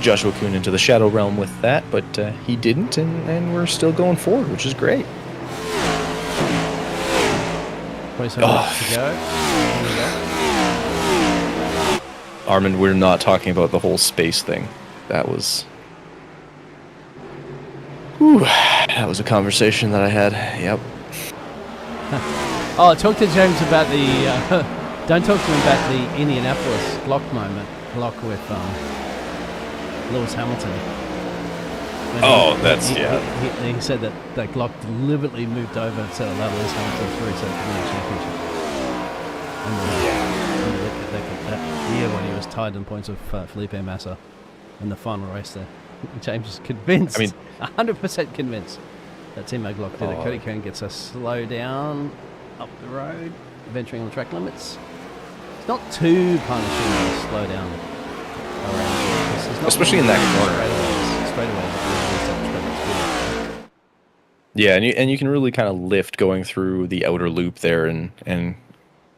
Joshua Kuhn into the Shadow Realm with that, but he didn't, and we're still going forward, which is great. 27 minutes to go. Armin, we're not talking about the whole space thing. That was a conversation that I had. Yep. Oh, talk to James about don't talk to him about the Indianapolis Glock with Lewis Hamilton. He said that Glock deliberately moved over to allow Lewis Hamilton through so he could win the championship. That year when he was tied in points with Felipe Massa in the final race there. James is convinced, 100% convinced that Timo Glock did it. Cody Kern gets a slow down up the road, venturing on the track limits. It's not too punishing to slow down around, especially in that corner. Straight Yeah, and you can really kind of lift going through the outer loop there and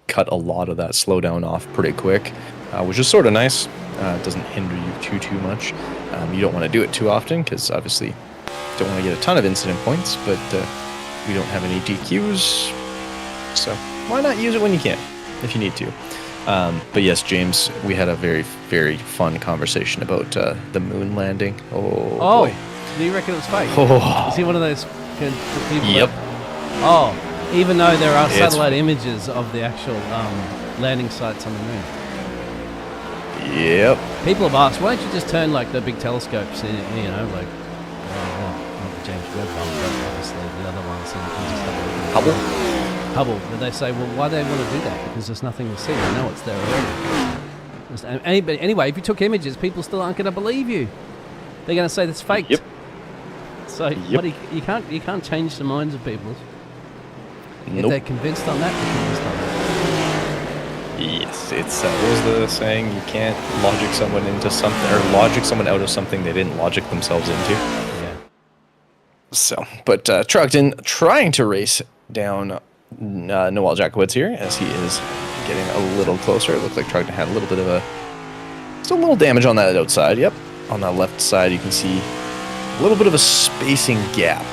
cut a lot of that slowdown off pretty quick, which is sort of nice. It doesn't hinder you too much. You don't want to do it too often because obviously don't want to get a ton of incident points, but we don't have any DQs, so why not use it when you can, if you need to. But yes, James, we had a very, very fun conversation about the moon landing. Oh boy. Do you reckon it was fake? Oh. Is he one of those people? Yep. Even though there are satellite images of the actual landing sites on the moon. Yep. People have asked, why don't you just turn like the big telescopes in, James Webb one, but obviously the other ones and just have a look at Hubble. But they say, well, why do they want to do that? Because there's nothing to see. They know it's there already. Anyway, if you took images, people still aren't going to believe you. They're going to say that's faked. Yep. So Yep. you can't change the minds of people. Nope. If they're convinced on that, they're convinced on that. Yes, it's what was the saying? You can't logic someone into something, or logic someone out of something they didn't logic themselves into. Yeah. So, but Trogdon trying to race down Noel Jackowitz here as he is getting a little closer. It looked like Trogdon had a little bit of still a little damage on that outside. Yep, on that left side you can see a little bit of a spacing gap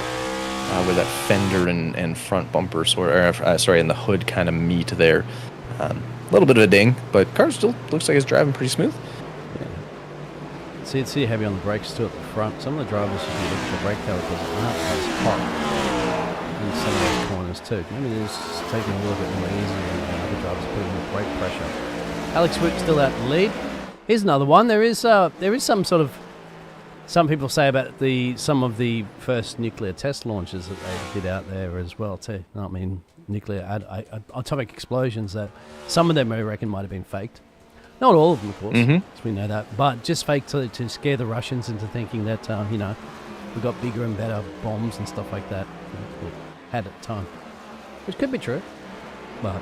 where that fender and front bumper and the hood kind of meet there. A little bit of a ding, but car still looks like it's driving pretty smooth. See, it's heavy on the brakes too at the front. Some of the drivers should be looking at the brake calipers aren't as hot in some of those corners too. Maybe they're just taking a little bit more easy and other drivers putting more brake pressure. Alex Wood still out in the lead. Here's another one. There is some sort of, some people say about some of the first nuclear test launches that they did out there as well too. I mean, nuclear atomic explosions that some of them I reckon might have been faked. Not all of them, of course, as we know that, but just fake to scare the Russians into thinking that, we've got bigger and better bombs and stuff like that we had at the time. Which could be true, but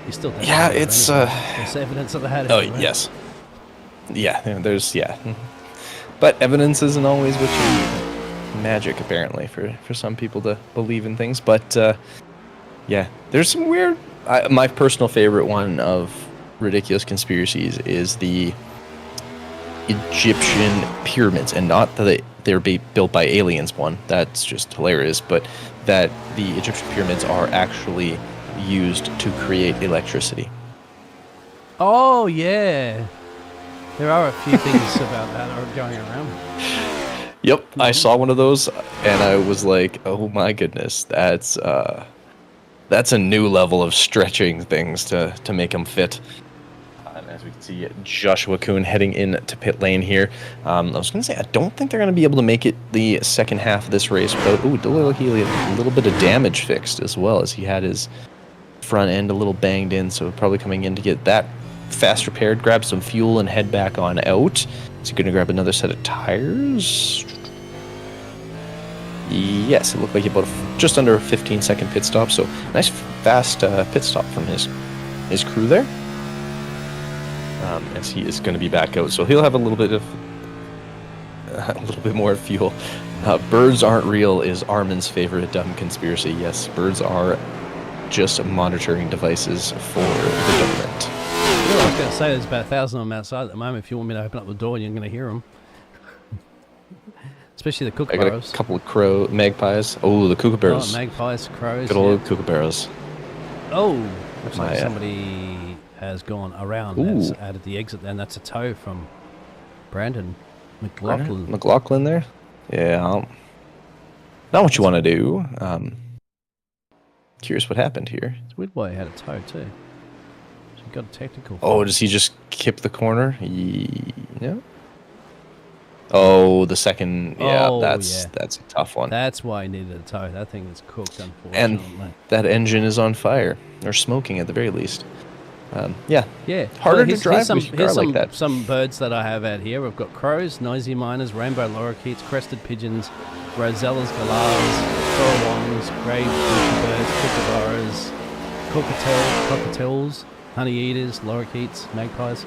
you still don't know it's... there's evidence that they had it. Oh, right? yes. Yeah. But evidence isn't always what you need. Magic, apparently, for some people to believe in things. But, there's some weird... my personal favorite one of ridiculous conspiracies is the Egyptian pyramids, and not that they're built by aliens one. That's just hilarious. But that the Egyptian pyramids are actually used to create electricity. Oh, yeah. There are a few things about that are going around. Yep, I saw one of those, and I was like, "Oh my goodness, that's a new level of stretching things to make them fit." And as we can see, Joshua Kuhn heading into pit lane here. I was going to say, I don't think they're going to be able to make it the second half of this race without. Ooh, he had a little bit of damage fixed as well, as he had his front end a little banged in, so probably coming in to get that fast repaired, grab some fuel, and head back on out. Is he going to grab another set of tires? Yes, it looked like about just under a 15-second pit stop. So nice fast pit stop from his crew there. As he is going to be back out, so he'll have a little bit more fuel. Birds aren't real is Armin's favorite dumb conspiracy. Yes, birds are just monitoring devices for the government. Well, I was going to say there's about 1,000 of them outside at the moment. If you want me to open up the door, you're going to hear them. Especially the kookaburras. I got a couple of magpies. Oh, the kookaburras. Oh, magpies, crows. Good old kookaburras. Oh, looks like somebody has gone around. That's added the exit, and that's a tow from Brandon McLaughlin. McLaughlin there? Yeah. Not what you want to do. Curious what happened here. It's weird why he had a tow, too. So he got a technical. Oh, does he just kip the corner? Yeah. Oh, the second. Yeah, that's a tough one. That's why he needed a tow. That thing is cooked, unfortunately. And that engine is on fire, or smoking at the very least. Yeah. Harder to drive with a car like that. Some birds that I have out here. We've got crows, noisy miners, rainbow lorikeets, crested pigeons, rosellas, galahs, currawongs, grey birds, kookaburras, cockatiels, honey eaters, lorikeets, magpies.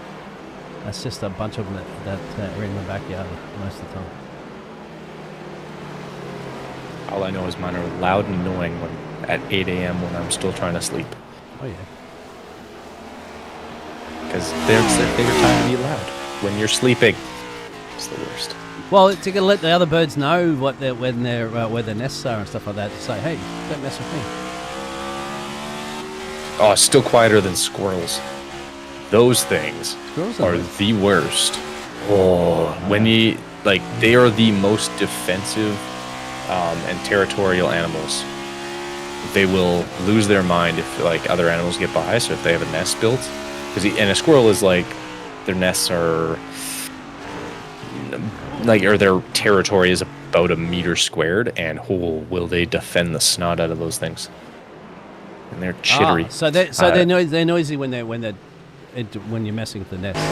That's just a bunch of them that are in the backyard most of the time. All I know is mine are loud and annoying at 8 a.m. when I'm still trying to sleep. Oh, yeah. Because it's their favorite time to be loud. When you're sleeping, it's the worst. Well, to let the other birds know where their nests are and stuff like that, to say, hey, don't mess with me. Oh, it's still quieter than squirrels. Those things are the worst. Oh, when they are the most defensive and territorial animals. They will lose their mind if other animals get by. So if they have a nest built, and a squirrel is their nests are or their territory is about a meter squared, and will they defend the snot out of those things? And they're chittery. They're noisy when you're messing with the nests.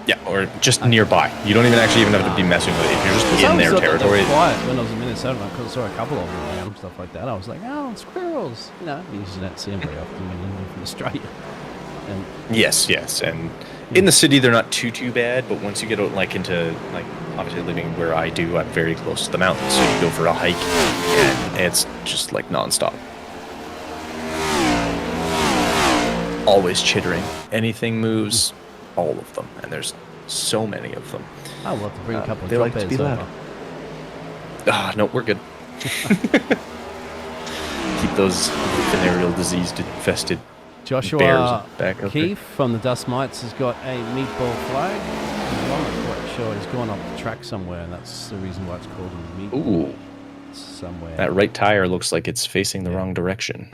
Yeah, or just nearby. You don't even have to be messing with it. If you're just in their territory. Quiet when I was in Minnesota, because I saw a couple of them around, stuff like that. I was like, oh, squirrels. You usually don't see them very often when you live in Australia. And yes, and in the city they're not too bad, but once you get out into obviously living where I do, I'm very close to the mountains, so you go for a hike and it's just nonstop. Always chittering. Anything moves, all of them, and there's so many of them. Oh, we'll have to bring a couple of they like to be loud. over. No, we're good. Keep those venereal disease-infested Joshua back up Keefe from the Dust Mites has got a meatball flag. I'm not quite sure. He's gone off the track somewhere, and that's the reason why it's called a meatball. Ooh. Somewhere. That right tire looks like it's facing the wrong direction.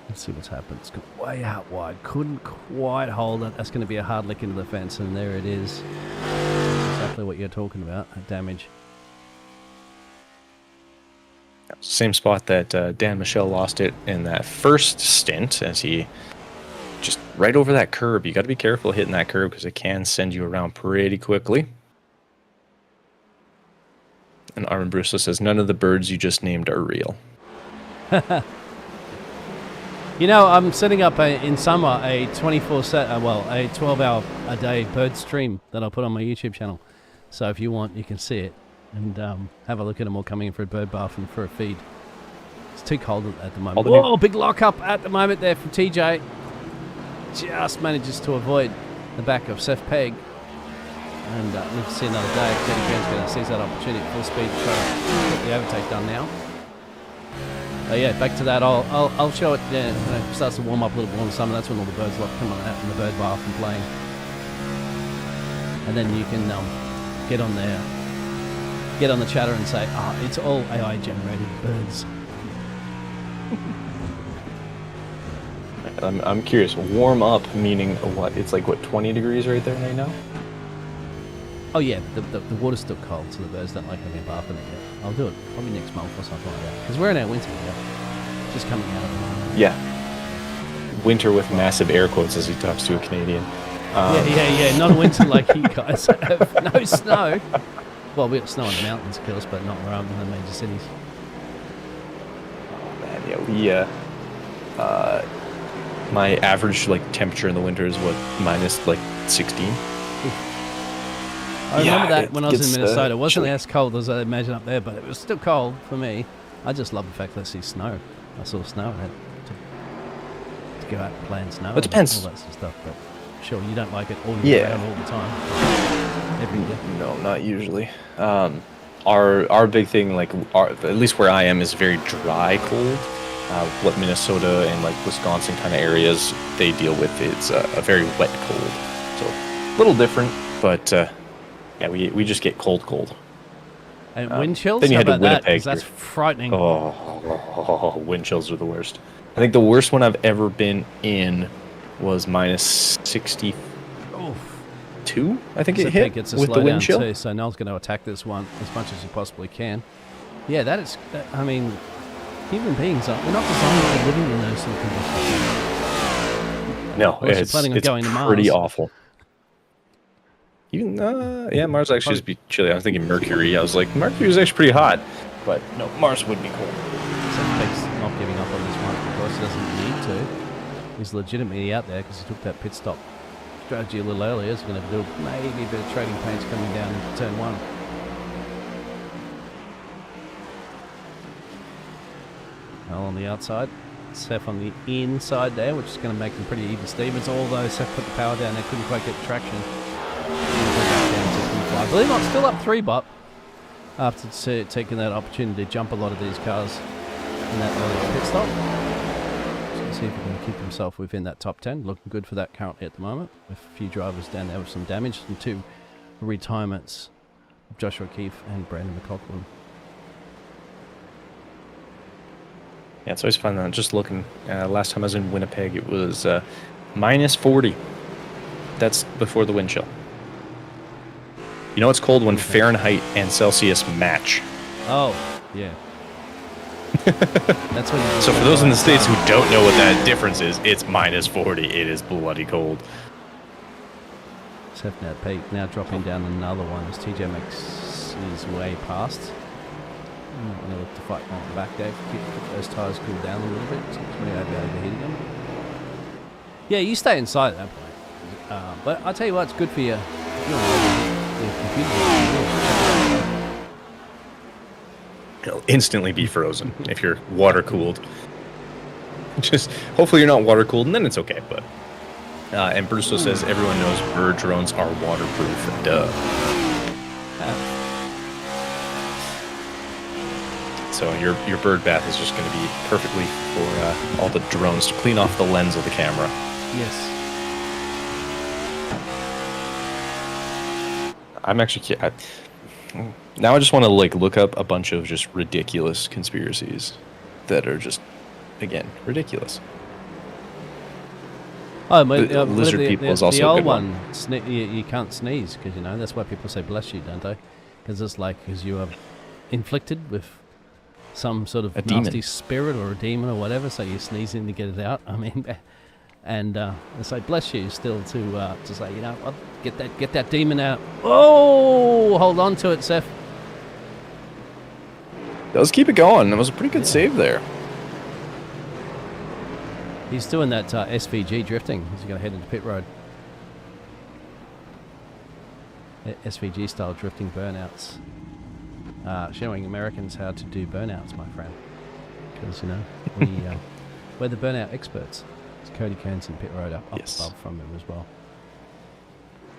Let's see what's happened. It's gone way out wide. Couldn't quite hold it. That's going to be a hard lick into the fence, and there it is. That's exactly what you're talking about. Damage. Same spot that Dan Michel lost it in that first stint, as he just right over that curb. You got to be careful hitting that curb because it can send you around pretty quickly. And Armin Brusla says, none of the birds you just named are real. I'm setting up in summer a 12-hour a day bird stream that I'll put on my YouTube channel. So if you want, you can see it and have a look at them all coming in for a bird bath and for a feed. It's too cold at the moment. Whoa, big lockup at the moment there from TJ. Just manages to avoid the back of Seth Pegg. And need to see another day. Kenny Green's going to seize that opportunity at full speed to try to get the overtake done now. Back to that. I'll show it when it starts to warm up a little bit more in the summer. That's when all the birds like come out in the bird bath and playing. And then you can get on the chatter and say, it's all AI generated birds. I'm curious. Warm up meaning what? It's 20 degrees right there now? Oh yeah, the water's still cold, so the birds don't like having a bath in it yet. I'll do it probably next month or something like that. Because we're in our winter now. Just coming out of it. Yeah. Winter with massive air quotes as he talks to a Canadian. Yeah. Not a winter like you guys have. No snow. Well, we got snow on the mountains, of course, but not where I'm in the major cities. Oh man, yeah, my average temperature in the winter is minus 16. I remember that when I was in Minnesota. It wasn't as cold as I imagine up there, but it was still cold for me. I just love the fact that I see snow. I saw snow. I had to go out and play in snow. It depends. All that sort of stuff, but sure, you don't like it all year round all the time. Every year. No, not usually. Our big thing, at least where I am, is very dry cold. What Minnesota and Wisconsin kind of areas they deal with, it's a very wet cold. So a little different, but we just get cold. And wind chills? Then you How head to about that? Winnipeg. 'Cause that's frightening. Oh, wind chills are the worst. I think the worst one I've ever been in was minus 62. I think it hit gets a with the wind chill. Too, so Noel's going to attack this one as much as he possibly can. Yeah, human beings we're not designed for living in those sort of conditions. No, it's going to pretty Mars. awful. Even Mars actually would be chilly. I was thinking Mercury. I was like, Mercury is actually pretty hot, but no, Mars would be cold. So Peg's not giving up on this one. Of course, he doesn't need to. He's legitimately out there because he took that pit stop strategy a little earlier. He's going to do maybe a bit of trading paints coming down into turn one. Well, on the outside, Seth on the inside there, which is going to make them pretty even Stevens. Although Seth put the power down, they couldn't quite get the traction. I believe I'm still up 3 bot after taking that opportunity to jump a lot of these cars in that early pit stop. So let's see if he can keep himself within that top 10. Looking good for that currently at the moment, with a few drivers down there with some damage and 2 retirements of Joshua Keefe and Brandon McLaughlin. Yeah, it's always fun. Just looking, last time I was in Winnipeg, it was minus 40. That's before the wind chill. You know it's cold when Fahrenheit and Celsius match. Oh, yeah. That's when. So for those in the States who don't know what that difference is, it's minus 40. It is bloody cold. Except now peak, now dropping down another one as TJ makes his way past. I'm going to look to fight on the back, Dave. Keep those tyres cool down a little bit. So it's really overheating them. Yeah, you stay inside at that point. But I'll tell you what, it's good for you. Your computer. It'll instantly be frozen if you're water cooled. Just hopefully you're not water cooled, and then it's okay. But and Brusto says everyone knows bird drones are waterproof. Duh. So your bird bath is just going to be perfectly for all the drones to clean off the lens of the camera. Yes. I'm actually. Now I just want to look up a bunch of just ridiculous conspiracies that are just, again, ridiculous. Oh, lizard people is also the a old good one. You can't sneeze because that's why people say bless you, don't they? Because it's because you are inflicted with some sort of nasty spirit or a demon or whatever, so you sneeze in to get it out. I mean, and they say bless you still to say well, get that demon out. Oh, hold on to it, Seth. Let's keep it going. That was a pretty good save there. He's doing that SVG drifting. He's going to head into pit road. SVG style drifting burnouts. Showing Americans how to do burnouts, my friend. Because, we're the burnout experts. It's Cody Kearns in pit road up above from him as well.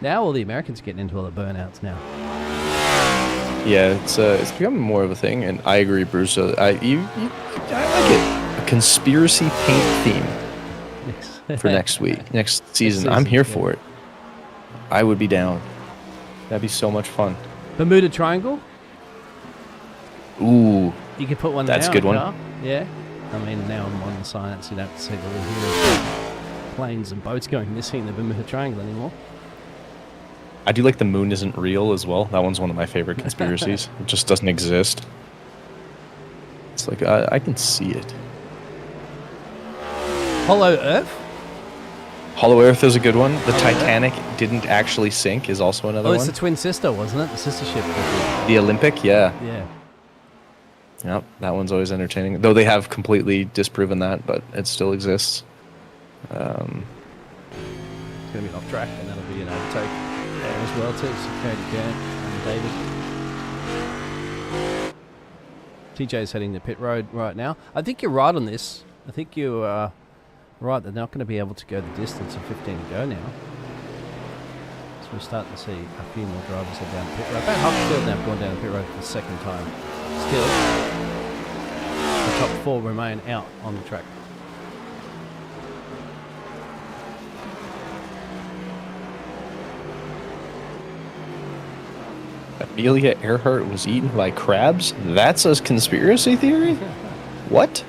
Now all the Americans are getting into all the burnouts now. Yeah, it's becoming more of a thing, and I agree, Bruce. I like it. A conspiracy paint theme for next season. I'm here for it. I would be down. That'd be so much fun. Bermuda Triangle. Ooh, you could put one. That's a good one. Yeah, I mean now in modern science, you don't have to see the little planes and boats going missing in the Bermuda Triangle anymore. I do like the moon isn't real as well. That one's one of my favorite conspiracies. It just doesn't exist. It's like, I can see it. Hollow Earth? Hollow Earth is a good one. The Titanic didn't actually sink is also another one. Oh, it's the twin sister, wasn't it? The sister ship. The Olympic, yeah. Yeah. Yep, that one's always entertaining. Though they have completely disproven that, but it still exists. It's going to be off track, and that'll be an overtake as well too. So Cody Kern and David. TJ's heading to pit road right now. I think you're right on this. I think you are right. They're not going to be able to go the distance of 15 to go now. So we're starting to see a few more drivers head down the pit road. About Huckfield now have gone down the pit road for the second time. Still, the top four remain out on the track. Amelia Earhart was eaten by crabs? That's a conspiracy theory? What?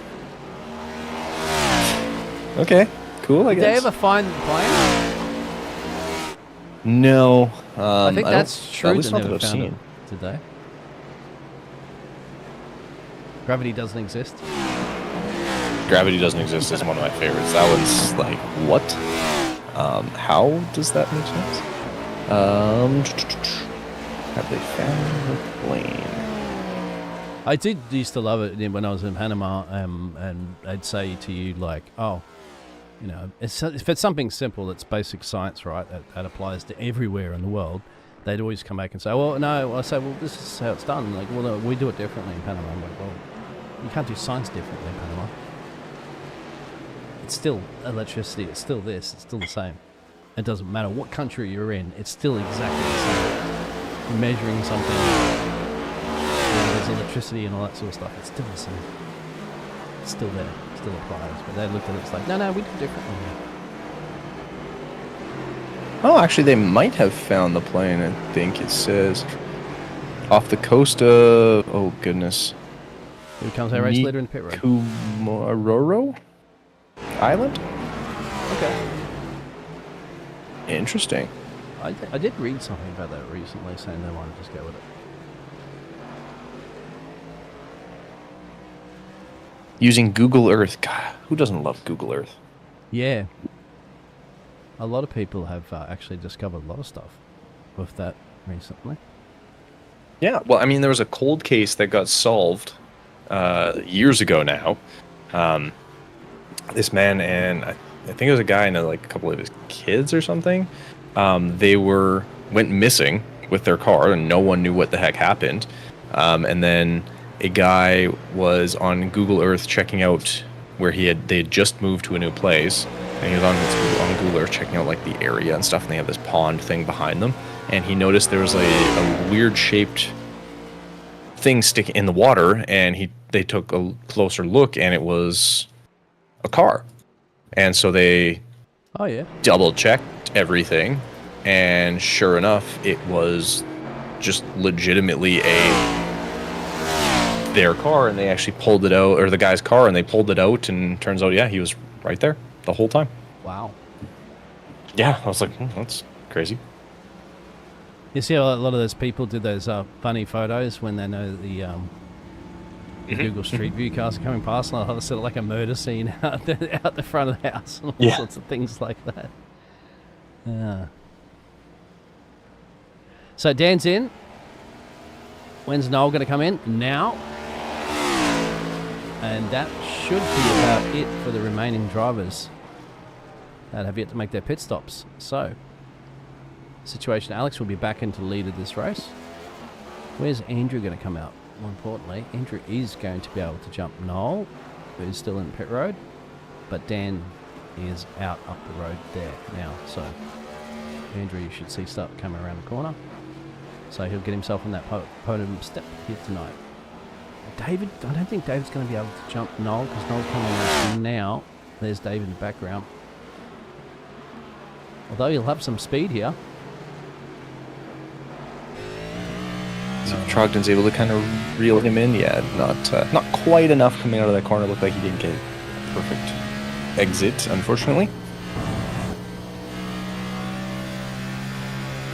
Okay, cool, I guess. Did they ever find the plane? No. I think that's true. At least They not that never I've found seen. it, did they? Gravity doesn't exist. Gravity doesn't exist is one of my favorites. That one's like, what? How does that make sense? Have they found the plane? I used to love it when I was in Panama, and they'd say to you like, "Oh, if it's something simple that's basic science, right? That applies to everywhere in the world." They'd always come back and say, "Well, no." I say, "Well, this is how it's done." Like, "Well, no, we do it differently in Panama." I'm like, "Well, you can't do science differently in Panama. It's still electricity. It's still this. It's still the same. It doesn't matter what country you're in. It's still exactly the same. You're measuring something. There's electricity and all that sort of stuff. It's still the same. It's still there. It still applies." But they looked at it. It's like, no, we do it differently. Oh, actually, they might have found the plane. I think it says off the coast of. Oh goodness. Here comes our race leader in the pit road. Kumororo Island. Okay. Interesting. I did read something about that recently, saying they want to just go with it. Using Google Earth. God, who doesn't love Google Earth? Yeah. A lot of people have actually discovered a lot of stuff with that recently. Yeah, well, I mean, there was a cold case that got solved years ago now. This man and I think it was a guy and a couple of his kids or something. They went missing with their car, and no one knew what the heck happened. And then a guy was on Google Earth checking out where they had just moved to a new place, and he was on Google Earth checking out the area and stuff. And they have this pond thing behind them, and he noticed there was a weird shaped thing sticking in the water, and they took a closer look, and it was a car. And so they double checked everything, and sure enough, it was just legitimately their car, and they actually pulled it out, or the guy's car, and they pulled it out, and turns out, he was right there the whole time. Wow. Yeah, I was like, that's crazy. You see, a lot of those people did those funny photos when they know the Google Street View cars are coming past, and I'll sort of like a murder scene out the front of the house, and all sorts of things like that. So Dan's in. When's Noel going to come in? Now. And that should be about it for the remaining drivers that have yet to make their pit stops. So, situation, Alex will be back into the lead of this race. Where's Andrew going to come out? More importantly, Andrew is going to be able to jump Noel, who's still in pit road, but Dan is out up the road there now. So, Andrew, you should see start coming around the corner. So he'll get himself on that podium step here tonight. David, I don't think David's going to be able to jump Noel, because Noel's coming out now. There's David in the background. Although he'll have some speed here. So Trogdon's able to kind of reel him in. Yeah, not quite enough coming out of that corner. Looked like he didn't get a perfect exit, unfortunately.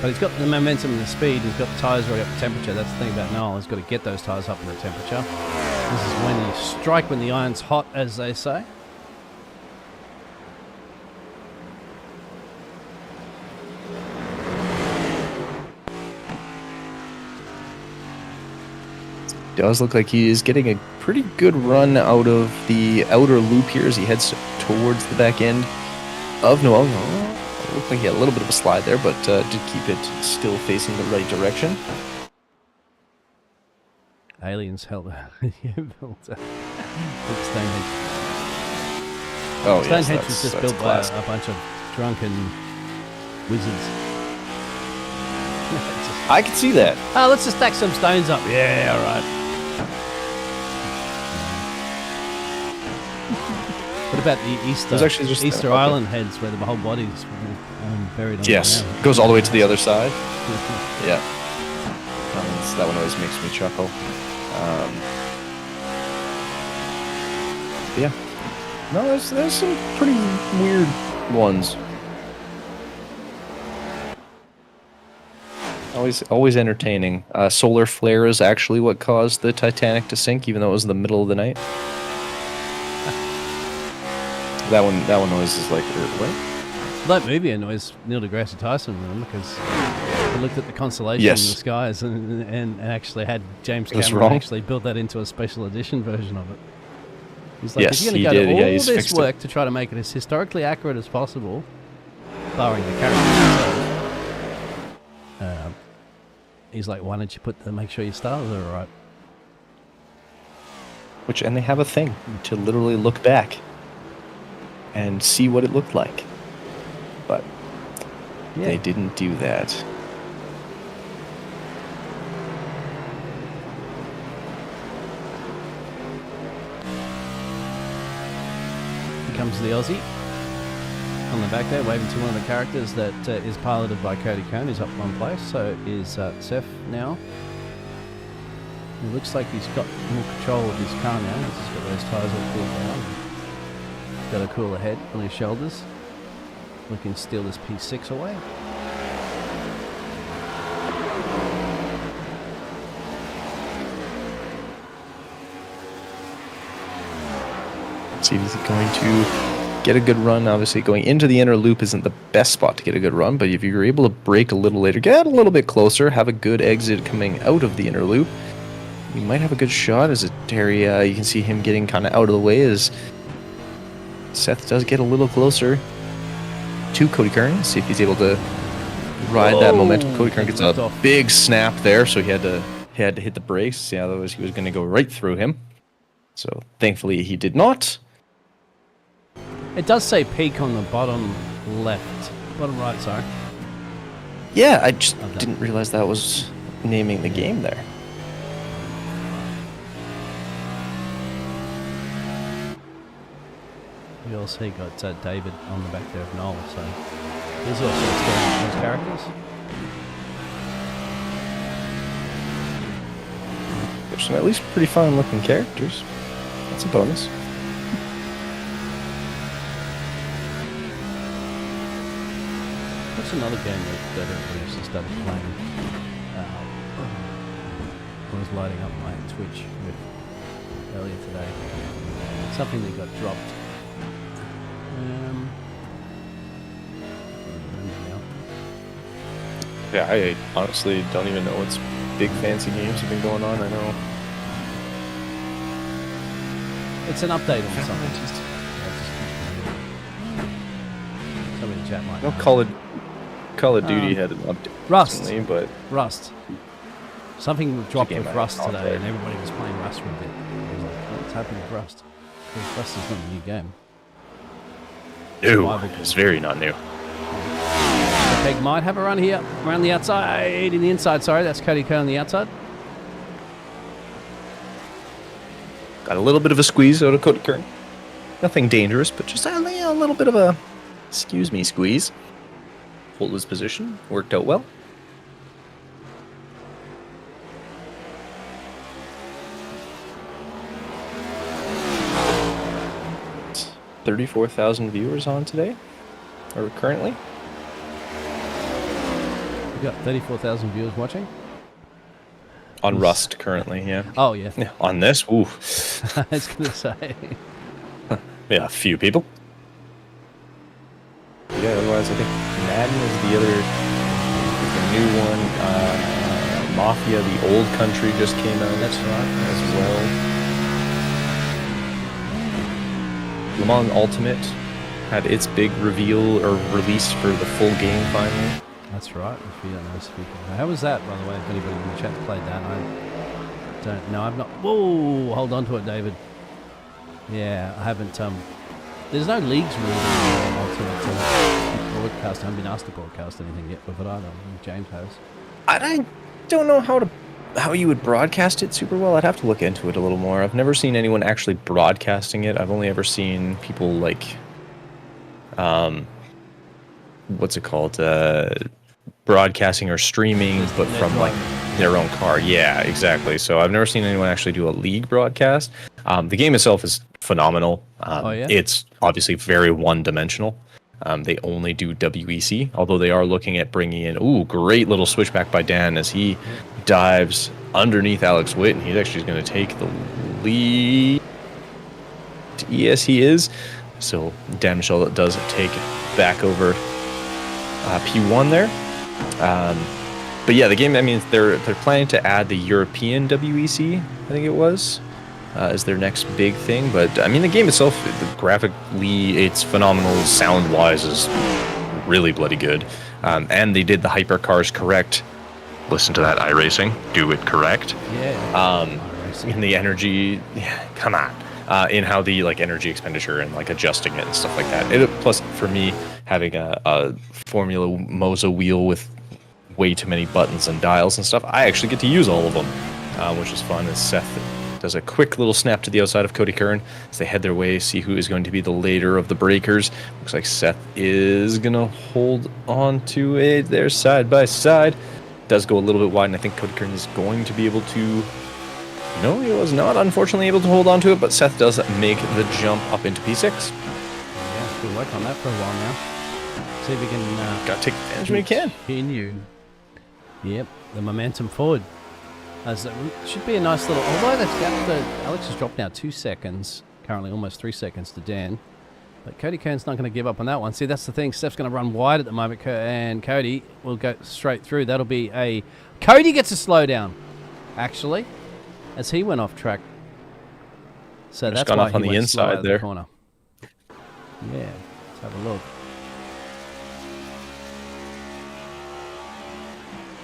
But he's got the momentum and the speed. He's got the tyres right up to temperature. That's the thing about Noel. He's got to get those tyres up to the temperature. This is when you strike when the iron's hot, as they say. Does look like he is getting a pretty good run out of the outer loop here as he heads towards the back end of Noel. It looked like he had a little bit of a slide there, but did keep it still facing the right direction. Aliens held built Stonehenge. Oh, Stonehenge was just built by a bunch of drunken wizards. I can see that. Oh, let's just stack some stones up. Yeah, all right. What about the Easter Island heads where the whole body's buried on the ground? It goes all the way to the other side. Yeah. That one always makes me chuckle. Yeah. No, there's some pretty weird ones. Always entertaining. Solar flare is actually what caused the Titanic to sink, even though it was in the middle of the night. That one always is like, what? That movie annoys Neil deGrasse Tyson, remember, because he looked at the constellation in the skies and actually had James Cameron actually build that into a special edition version of it. He's like, if you're going to go to all this work to try to make it as historically accurate as possible, barring the characters, he's like, why don't you make sure your stars are right? And they have a thing to literally look back and see what it looked like. But they didn't do that. Here comes the Aussie on the back there, waving to one of the characters that is piloted by Cody Cohn, who's up one place. So is Seth now. It looks like he's got more control of his car now. He's just got those tyres all cooled down. Got a cooler head on his shoulders. we can steal this P6 away. See if he's going to get a good run. Obviously, going into the inner loop isn't the best spot to get a good run, but if you're able to brake a little later, get a little bit closer, have a good exit coming out of the inner loop, you might have a good shot. As Terry, you can see him getting kind of out of the way as Seth does get a little closer to Cody Kern. See if he's able to ride that momentum. Cody Kern gets a big snap there, so he had to hit the brakes. Yeah, otherwise he was going to go right through him. So thankfully he did not. It does say peak on the bottom left. Bottom right, sorry. Yeah, I just didn't realize that was naming the game there. We also got David on the back there of Noel, so he's also stealing those characters. There's some at least pretty fun looking characters. That's a bonus. What's another game that everybody else has started playing? I was lighting up my Twitch with earlier today. Something that got dropped. Yeah, I honestly don't even know what's big fancy games have been going on. I know it's an update on something. Somebody in chat might. No, Call of Duty had an update Rust, recently, but Rust. Something dropped with Rust today, play. and everybody was playing Rust for a bit. I was like, what's happening with Rust? Because Rust is not a new game. no, it's very not new. Peg might have a run here, around the outside, in the inside, sorry, that's Cody Kern on the outside. Got a little bit of a squeeze out of Cody Kern. Nothing dangerous, but just a little bit of a, excuse me, squeeze. Hold his position, worked out well. It's 34,000 viewers on today, or currently. We've got 34,000 viewers watching. On Rust currently, yeah. Oh, yeah. Yeah, on this, ooh. I was going to say. Yeah, a few people. Yeah, otherwise I think Madden is the other, the new one. Mafia, the old country just came out. That's right. As well. Le Mans Ultimate had its big reveal or release for the full game finally. That's right. If you don't know, how was that, by the way? If anybody in the chat played that, I don't know. I've not. Whoa! Hold on to it, David. Yeah, I haven't. There's no leagues really to broadcast. I haven't been asked to broadcast anything yet with it either. James has. I don't know how you would broadcast it super well. I'd have to look into it a little more. I've never seen anyone actually broadcasting it. I've only ever seen people like, what's it called? Broadcasting or streaming, but from like their own car. Yeah, exactly. So I've never seen anyone actually do a league broadcast. The game itself is phenomenal. It's obviously very one-dimensional. They only do WEC, although they are looking at bringing in, great little switchback by Dan as he dives underneath Alex Witt, and he's actually going to take the lead. Yes, he is. So Dan Michel does take back over P1 there. But yeah, the game, I mean, they're planning to add the European WEC, I think it was, as their next big thing. But I mean, the game itself, graphically, it's phenomenal. Sound-wise is really bloody good. And they did the hypercars correct. Listen to that, iRacing. Do it correct. Yeah. In the energy, come on. In how the energy expenditure and adjusting it and stuff like that. Plus, for me, having a Formula Moza wheel with way too many buttons and dials and stuff, I actually get to use all of them, which is fun. As Seth does a quick little snap to the outside of Cody Kern as they head their way, see who is going to be the later of the breakers. Looks like Seth is going to hold on to it. They're side by side. Does go a little bit wide, and I think Cody Kern is going to be able to... No, he was not, unfortunately, able to hold on to it, but Seth does make the jump up into P6. Yeah, good work on that for a while now. see if we can... Got to take advantage when you can. Continue. Yep, the momentum forward. As it should be a nice little... Although that's Alex has dropped now 2 seconds. Currently almost 3 seconds to Dan. But Cody Kern's not going to give up on that one. See, that's the thing. Steph's going to run wide at the moment, and Cody will go straight through. That'll be a... Cody gets a slowdown, actually, as he went off track. So that's why off on the inside there. Corner. Yeah, let's have a look.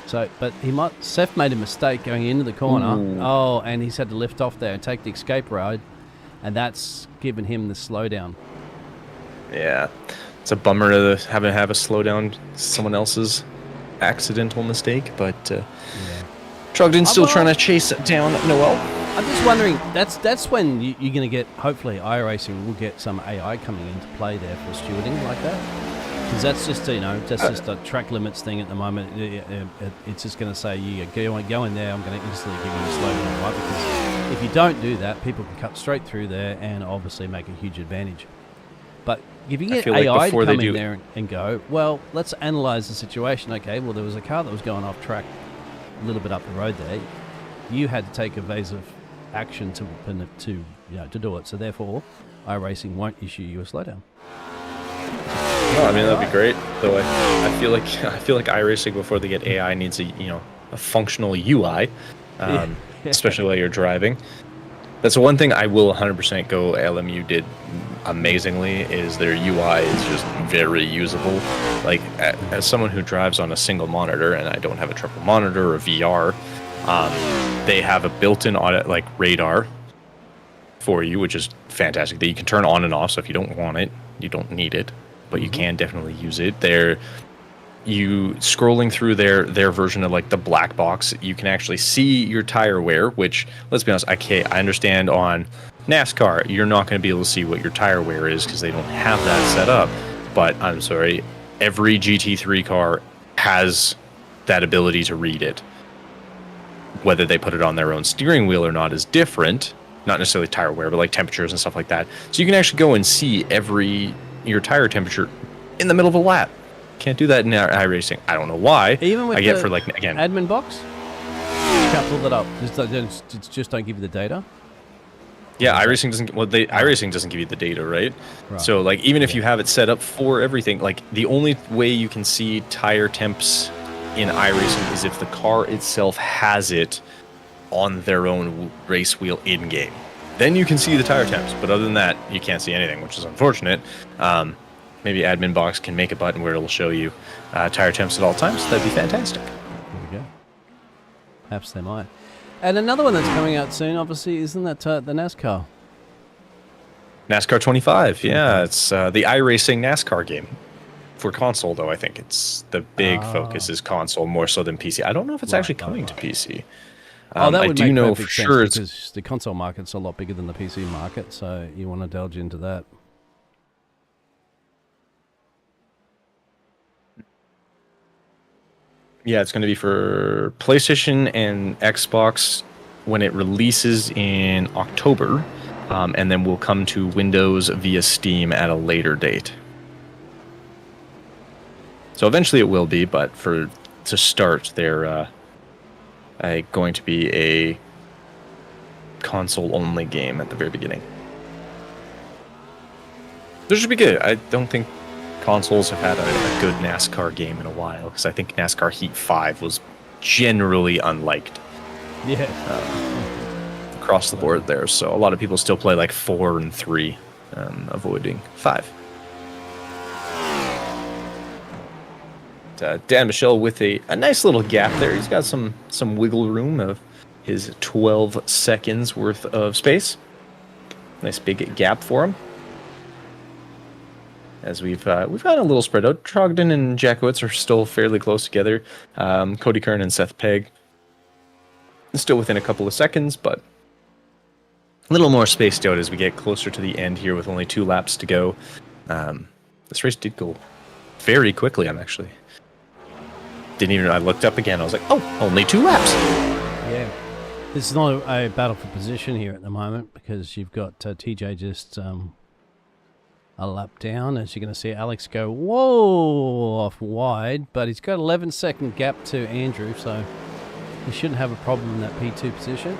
So, but Seth made a mistake going into the corner. Ooh. Oh, and he's had to lift off there and take the escape road, and that's given him the slowdown. Yeah, it's a bummer to have a slowdown, someone else's accidental mistake, but Trogdon's still trying to chase down Noel. I'm just wondering, that's when you're going to get, hopefully iRacing will get some AI coming into play there for stewarding like that. Because that's just, just a track limits thing at the moment. It's just going to say, you go in there, I'm going to instantly give you a slowdown, right? Because if you don't do that, people can cut straight through there and obviously make a huge advantage. But if you get AI to come in there and go, well, let's analyze the situation. Okay, well, there was a car that was going off track a little bit up the road there. You had to take evasive action to do it. So therefore, iRacing won't issue you a slowdown. No, I mean that'd be great. Though I feel like iRacing before they get AI needs a functional UI, especially while you're driving. That's the one thing I will 100% go LMU did amazingly is their UI is just very usable. Like as someone who drives on a single monitor and I don't have a triple monitor or VR, they have a built-in audit like radar for you, which is fantastic that you can turn on and off. So if you don't want it, you don't need it, but you can definitely use it. You scrolling through their version of like the black box, you can actually see your tire wear, which let's be honest, I understand on NASCAR, you're not going to be able to see what your tire wear is because they don't have that set up. But I'm sorry, every GT3 car has that ability to read it. Whether they put it on their own steering wheel or not is different. Not necessarily tire wear, but like temperatures and stuff like that. So you can actually go and see your tire temperature in the middle of a lap. Can't do that in iRacing. I don't know why. Even with admin box, you can't pull that up. Just don't give you the data. Yeah, iRacing doesn't. Well, iRacing doesn't give you the data, right? So, like, even if you have it set up for everything, like the only way you can see tire temps in iRacing is if the car itself has it on their own race wheel in game. Then you can see the tire temps, but other than that, you can't see anything, which is unfortunate. Maybe admin box can make a button where it'll show you tire temps at all times. That'd be fantastic. There we go. Perhaps they might. And another one that's coming out soon, obviously, isn't that the NASCAR? NASCAR 25, yeah. It's the iRacing NASCAR game. For console, though, I think it's the big focus is console more so than PC. I don't know if it's actually coming to PC. That would I do make know perfect for sense sure because the console market's a lot bigger than the PC market, so you want to delve into that. Yeah, it's going to be for PlayStation and Xbox when it releases in October, and then will come to Windows via Steam at a later date. So eventually it will be, but to start, they're going to be a console-only game at the very beginning. This should be good. I don't think consoles have had a good NASCAR game in a while, because I think NASCAR Heat 5 was generally unliked. Yeah. Across the board there. So a lot of people still play like 4 and 3, avoiding 5. Dan Michelle with a nice little gap there. He's got some wiggle room of his 12 seconds worth of space. Nice big gap for him. As we've got a little spread out. Trogdon and Jackowitz are still fairly close together. Cody Kern and Seth Pegg still within a couple of seconds, but a little more spaced out as we get closer to the end here with only 2 laps to go. This race did go very quickly. I looked up again. I was like, oh, only 2 laps. Yeah. This is not a battle for position here at the moment because you've got TJ just a lap down, as you're going to see Alex go whoa off wide, but he's got 11-second gap to Andrew, so he shouldn't have a problem in that P2 position.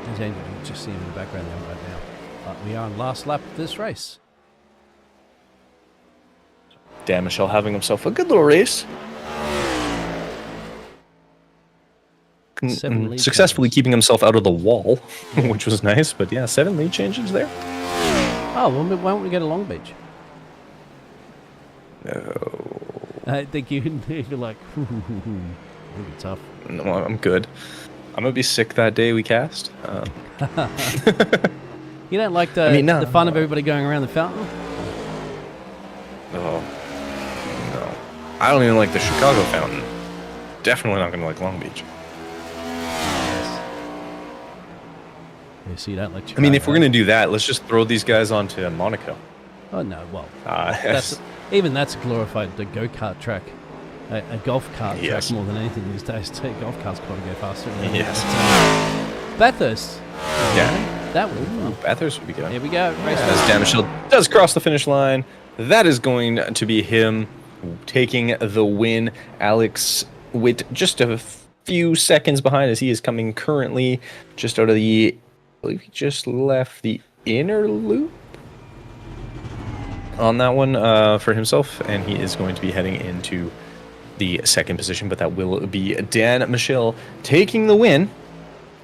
As Andrew, you can just see him in the background there right now. But we are on last lap of this race. Dan Michel having himself a good little race. Successfully keeping himself out of the wall, which was nice. But yeah, 7 lead changes there. Oh, well, why don't we go to Long Beach? No. I think you're like, it'll be tough. No, I'm good. I'm going to be sick that day we cast. You don't like the fun of everybody going around the fountain? Oh, no. I don't even like the Chicago fountain. Definitely not going to like Long Beach. So you don't like Chicago. I mean, if we're going to do that, let's just throw these guys onto Monaco. Oh, no. Well, that's a glorified go-kart track. A golf cart track more than anything these days. Golf carts got to go faster. Yes. Bathurst. Yeah. That would be fun. Bathurst would be good. Here we go. Race as Dan Michel does cross the finish line. That is going to be him taking the win. Alex with just a few seconds behind as he is coming currently just out of the... I believe he just left the inner loop on that one for himself, and he is going to be heading into the second position, but that will be Dan Michel taking the win.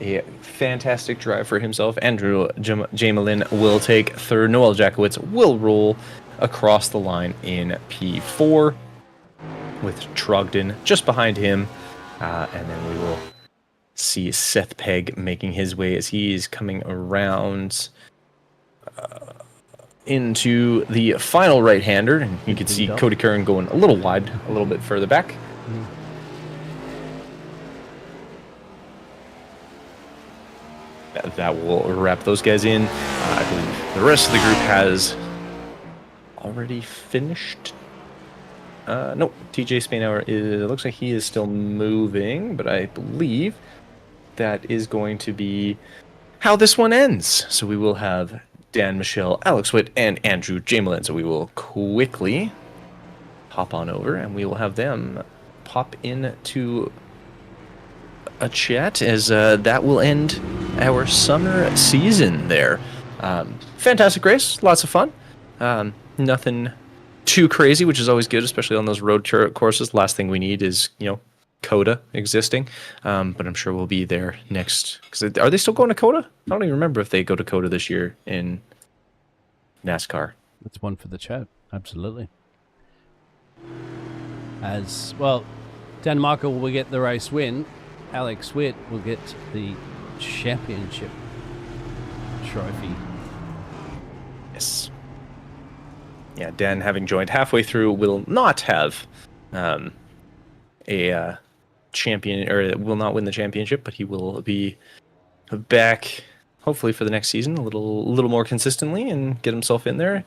A fantastic drive for himself. Andrew Jamelin will take third. Noel Jakowitz will roll across the line in P4 with Trogdon just behind him, and then we will see Seth Pegg making his way as he is coming around into the final right-hander, and you can see Cody Curran going a little wide, a little bit further back. Mm-hmm. That will wrap those guys in. I believe the rest of the group has already finished. Nope, TJ Spainhour looks like he is still moving, but I believe that is going to be how this one ends. So we will have Dan Michel, Alex Witt, and Andrew Jamelin. So we will quickly hop on over, and we will have them pop into a chat as that will end our summer season there. Fantastic race, lots of fun. Nothing too crazy, which is always good, especially on those road courses. Last thing we need is, COTA existing, but I'm sure we'll be there next. Are they still going to COTA? I don't even remember if they go to COTA this year in NASCAR. That's one for the chat, absolutely. As well, Dan Michael will get the race win. Alex Witt will get the championship trophy. Yes. Yeah, Dan, having joined halfway through, will not have a champion, or will not win the championship, but he will be back hopefully for the next season a little more consistently and get himself in there.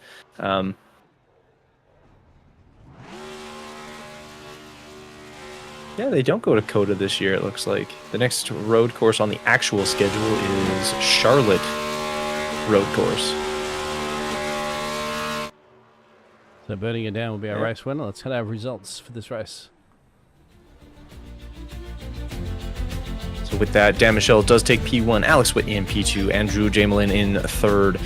Yeah, they don't go to COTA this year, it looks like. The next road course on the actual schedule is Charlotte Road Course. So burning it down will be our race winner. Let's head over results for this race. So with that, Dan Michel does take P1, Alex Witt in P2, Andrew Jamelin in third,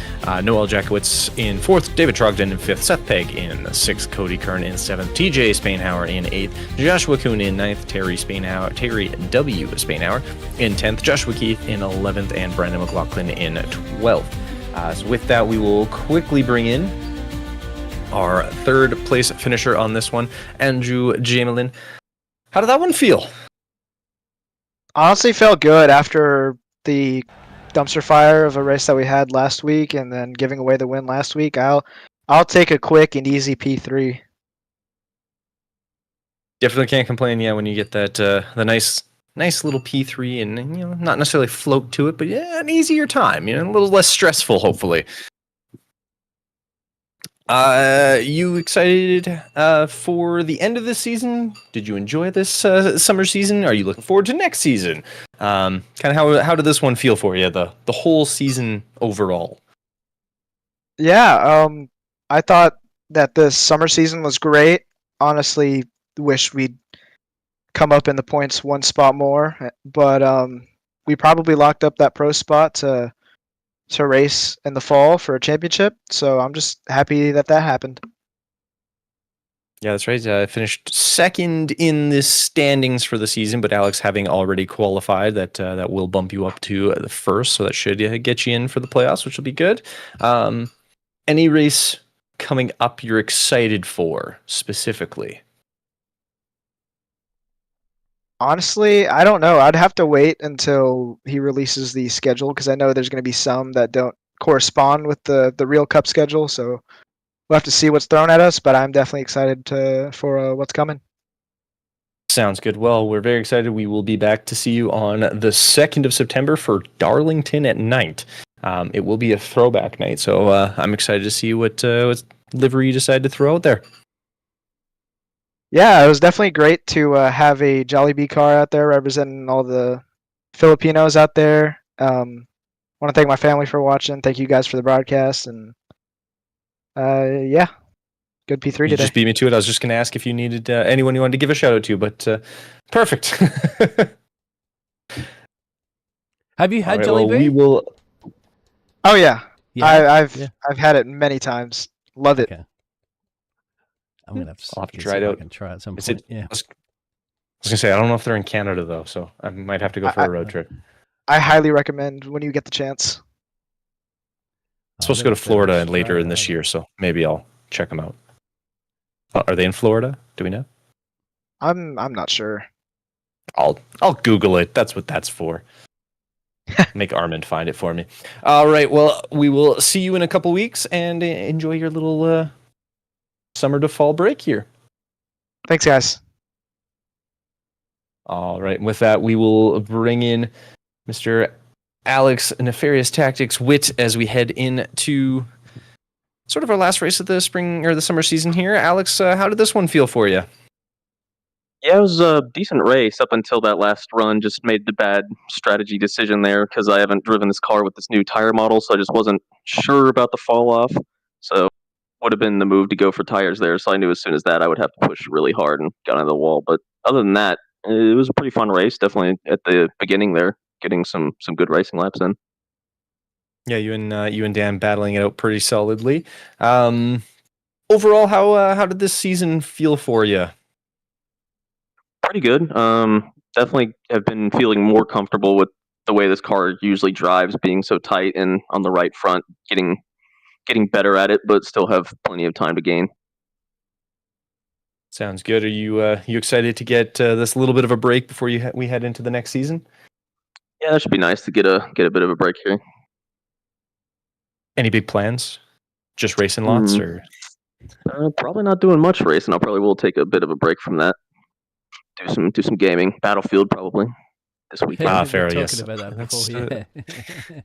Noel Jakowitz in fourth, David Trogdon in fifth, Seth Pegg in sixth, Cody Kern in seventh, TJ Spainhour in eighth, Joshua Kuhn in ninth, Terry W. Spainhour in 10th, Joshua Keith in 11th, and Brandon McLaughlin in 12th. So with that, we will quickly bring in our third place finisher on this one, Andrew Jamelin. How did that one feel? Honestly, felt good after the dumpster fire of a race that we had last week, and then giving away the win last week. I'll take a quick and easy P3. Definitely can't complain. Yeah, when you get that the nice little P3, and not necessarily float to it, but an easier time. A little less stressful, hopefully. You excited for the end of this season? Did you enjoy this summer season? Are you looking forward to next season? Kind of how did this one feel for you? The whole season overall. Yeah, I thought that the summer season was great. Honestly, wish we'd come up in the points one spot more, but we probably locked up that pro spot to race in the fall for a championship. So I'm just happy that happened. Yeah, that's right. I finished second in the standings for the season, but Alex having already qualified, that will bump you up to the first, so that should get you in for the playoffs, which will be good. Any race coming up you're excited for specifically? Honestly, I don't know. I'd have to wait until he releases the schedule because I know there's going to be some that don't correspond with the real Cup schedule. So we'll have to see what's thrown at us. But I'm definitely excited for what's coming. Sounds good. Well, we're very excited. We will be back to see you on the 2nd of September for Darlington at night. It will be a throwback night, so I'm excited to see what livery you decide to throw out there. Yeah, it was definitely great to have a Jollibee car out there representing all the Filipinos out there. Want to thank my family for watching. Thank you guys for the broadcast, and yeah, good P3 today. You just beat me to it. I was just going to ask if you needed anyone you wanted to give a shout out to, but perfect. Have you had right, Jollibee? Well, we will. Oh yeah, yeah. I've had it many times. Love it. Okay. I'm gonna I'll have to try it out. I can try it at some Is point. it, Yeah. I was gonna say I don't know if they're in Canada though, so I might have to go for a road trip. I highly recommend when you get the chance. I'm supposed to go to Florida later in this year, so maybe I'll check them out. Are they in Florida? Do we know? I'm not sure. I'll Google it. That's what that's for. Make Armand find it for me. All right. Well, we will see you in a couple weeks, and enjoy your little summer to fall break here. Thanks, guys. All right. With that, we will bring in Mr. Alex Nefarious Tactics Witt as we head into sort of our last race of the spring or the summer season here. Alex, how did this one feel for you? Yeah, it was a decent race up until that last run. Just made the bad strategy decision there because I haven't driven this car with this new tire model, so I just wasn't sure about the fall off. So would have been the move to go for tires there. So I knew as soon as that I would have to push really hard and got into the wall. But other than that, it was a pretty fun race. Definitely at the beginning there, getting some good racing laps in. Yeah, you and Dan battling it out pretty solidly. Overall, how did this season feel for you? Pretty good. Definitely have been feeling more comfortable with the way this car usually drives, being so tight and on the right front, getting better at it, but still have plenty of time to gain. Sounds good. Are you excited to get this little bit of a break before we head into the next season? Yeah, that should be nice to get a bit of a break here. Any big plans? Just racing lots, or probably not doing much racing. I probably will take a bit of a break from that. Do some gaming. Battlefield probably this weekend. Fair. Yes. Talking about that before. Yeah.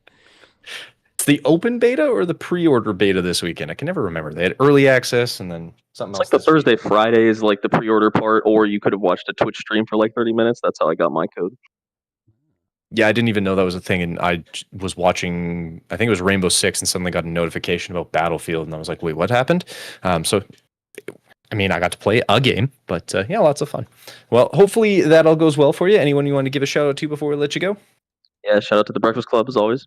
It's the open beta or the pre-order beta this weekend? I can never remember. They had early access and then something else. It's like the Thursday, Friday is like the pre-order part, or you could have watched a Twitch stream for like 30 minutes. That's how I got my code. Yeah, I didn't even know that was a thing, and I was watching, I think it was Rainbow Six, and suddenly got a notification about Battlefield, and I was like, wait, what happened? So, I mean, I got to play a game, but yeah, lots of fun. Well, hopefully that all goes well for you. Anyone you want to give a shout out to before we let you go? Yeah, shout out to the Breakfast Club as always.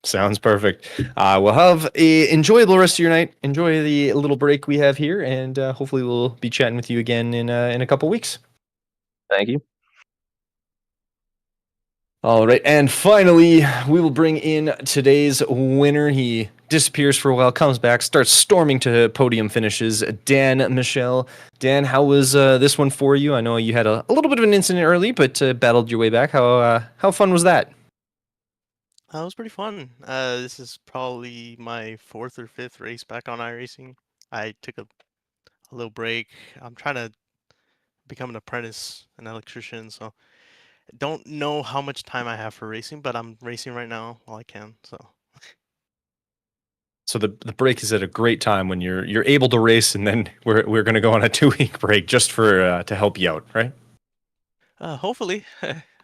Sounds perfect. We'll have an enjoyable rest of your night. Enjoy the little break we have here, and hopefully we'll be chatting with you again in a couple weeks. Thank you. All right, and finally, we will bring in today's winner. He disappears for a while, comes back, starts storming to podium finishes. Dan Michel. Dan, how was this one for you? I know you had a little bit of an incident early, but battled your way back. How fun was that? It was pretty fun. This is probably my 4th or 5th race back on iRacing. I took a little break. I'm trying to become an apprentice, an electrician, so don't know how much time I have for racing, but I'm racing right now while I can. So the break is at a great time when you're able to race, and then we're going to go on a 2-week break just for to help you out, right? Hopefully,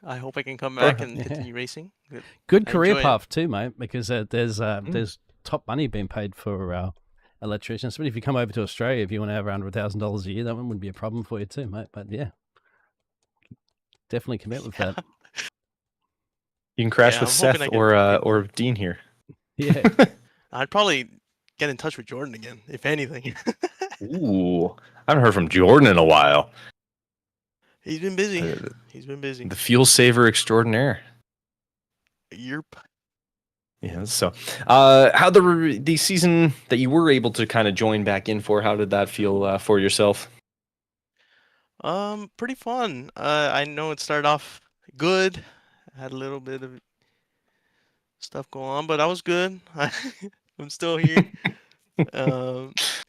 I hope I can come back and continue racing. Good career path too, mate, because there's top money being paid for electricians. But if you come over to Australia, if you want to have $100,000 a year, that one wouldn't be a problem for you too, mate. But yeah, definitely commit with that. You can crash Yeah, with I'm Seth hoping I get or Dean here. Yeah. I'd probably get in touch with Jordan again, if anything. Ooh, I haven't heard from Jordan in a while. He's been busy. Uh, He's been busy. The fuel saver extraordinaire. Yerp. Yeah. So, how the season that you were able to kind of join back in for? How did that feel for yourself? Pretty fun. I know it started off good. I had a little bit of stuff going on, but I was good. I'm still here.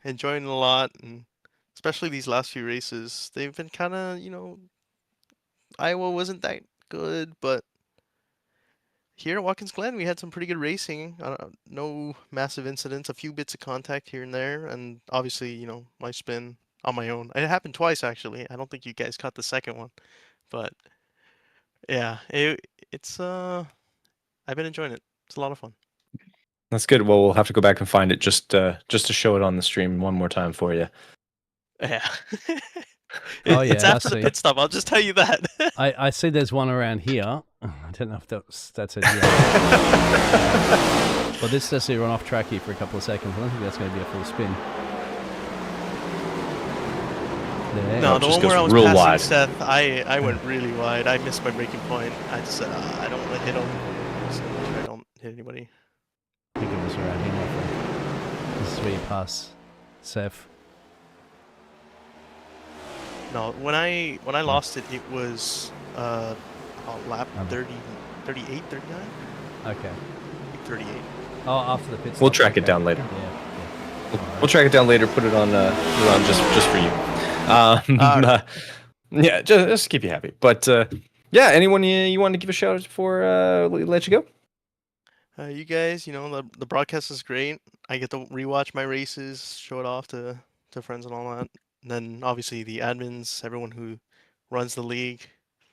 Enjoying it a lot, and especially these last few races. They've been kind of, Iowa wasn't that good, but here at Watkins Glen, we had some pretty good racing. No massive incidents, a few bits of contact here and there, and obviously, my spin on my own. It happened twice, actually. I don't think you guys caught the second one, but yeah, it's I've been enjoying it. It's a lot of fun. That's good. Well, we'll have to go back and find it just to show it on the stream one more time for you. Yeah. Oh, yeah, It's after I the see. pit stop. I'll just tell you that. I see there's one around here. I don't know if that's it. Yeah. Well, this does see run off track here for a couple of seconds. I don't think that's going to be a full spin. There. No, it the just one where goes I was real passing wide. Seth, I went really wide. I missed my braking point. I just said I don't want to hit him, so make sure I don't hit anybody. I think it was around here, my friend. This is where you pass Seth. No, when I lost it, it was lap 30, 38, 39? Okay. I think 38. Oh, after the pit stop. We'll track it okay. down later. Yeah. We'll track it down later. Put it on just for you. Yeah, just to keep you happy. But yeah, anyone you want to give a shout out before we let you go? You guys, the broadcast is great. I get to rewatch my races, show it off to friends and all that. And then obviously the admins, everyone who runs the league.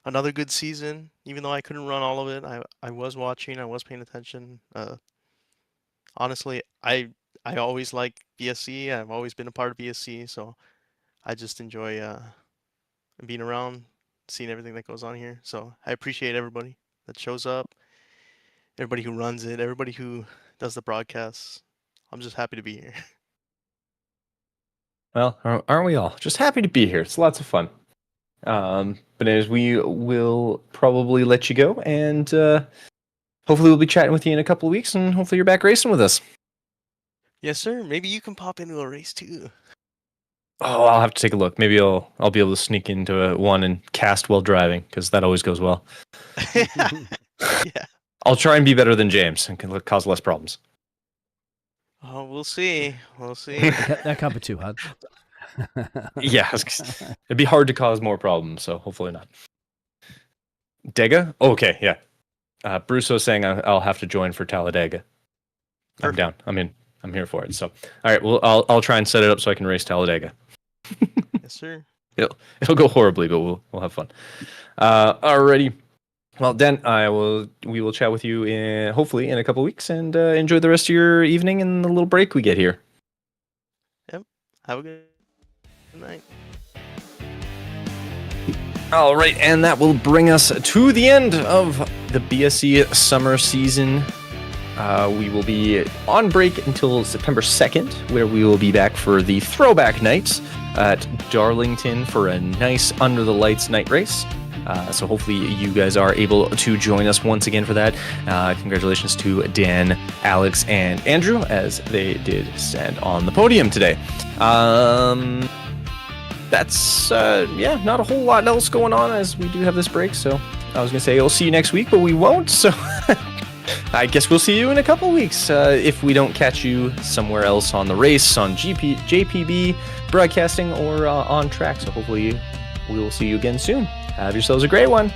Another good season, even though I couldn't run all of it. I was watching, I was paying attention. Honestly, I always like BSC. I've always been a part of BSC, so I just enjoy being around, seeing everything that goes on here. So I appreciate everybody that shows up, everybody who runs it, everybody who does the broadcasts. I'm just happy to be here. Well, aren't we all? Just happy to be here. It's lots of fun. But as we will probably let you go, and hopefully we'll be chatting with you in a couple of weeks, and hopefully you're back racing with us. Yes, sir. Maybe you can pop into a race too. Oh, I'll have to take a look. Maybe I'll be able to sneak into one and cast while driving, because that always goes well. Yeah. I'll try and be better than James and can cause less problems. Oh, we'll see. We'll see. That can't be too hard. Yeah, it'd be hard to cause more problems, so hopefully not. Dega? Oh, okay, yeah. Bruce was saying I'll have to join for Talladega. I'm down. I'm here for it. So, all right. Well, I'll try and set it up so I can race Talladega. Yes, sir. It'll go horribly, but we'll have fun. Alrighty. Well, Dan, we will chat with you hopefully in a couple weeks, and enjoy the rest of your evening and the little break we get here. Yep. Have a good night. All right, and that will bring us to the end of the BSC summer season. We will be on break until September 2nd, where we will be back for the throwback nights at Darlington for a nice under the lights night race. So hopefully you guys are able to join us once again for that. Congratulations to Dan, Alex, and Andrew, as they did stand on the podium today. That's not a whole lot else going on, as we do have this break. So I was gonna say I'll see you next week, but we won't. So I guess we'll see you in a couple weeks if we don't catch you somewhere else on the race, on JPB Broadcasting, or on track. So hopefully we will see you again soon. Have yourselves a great one.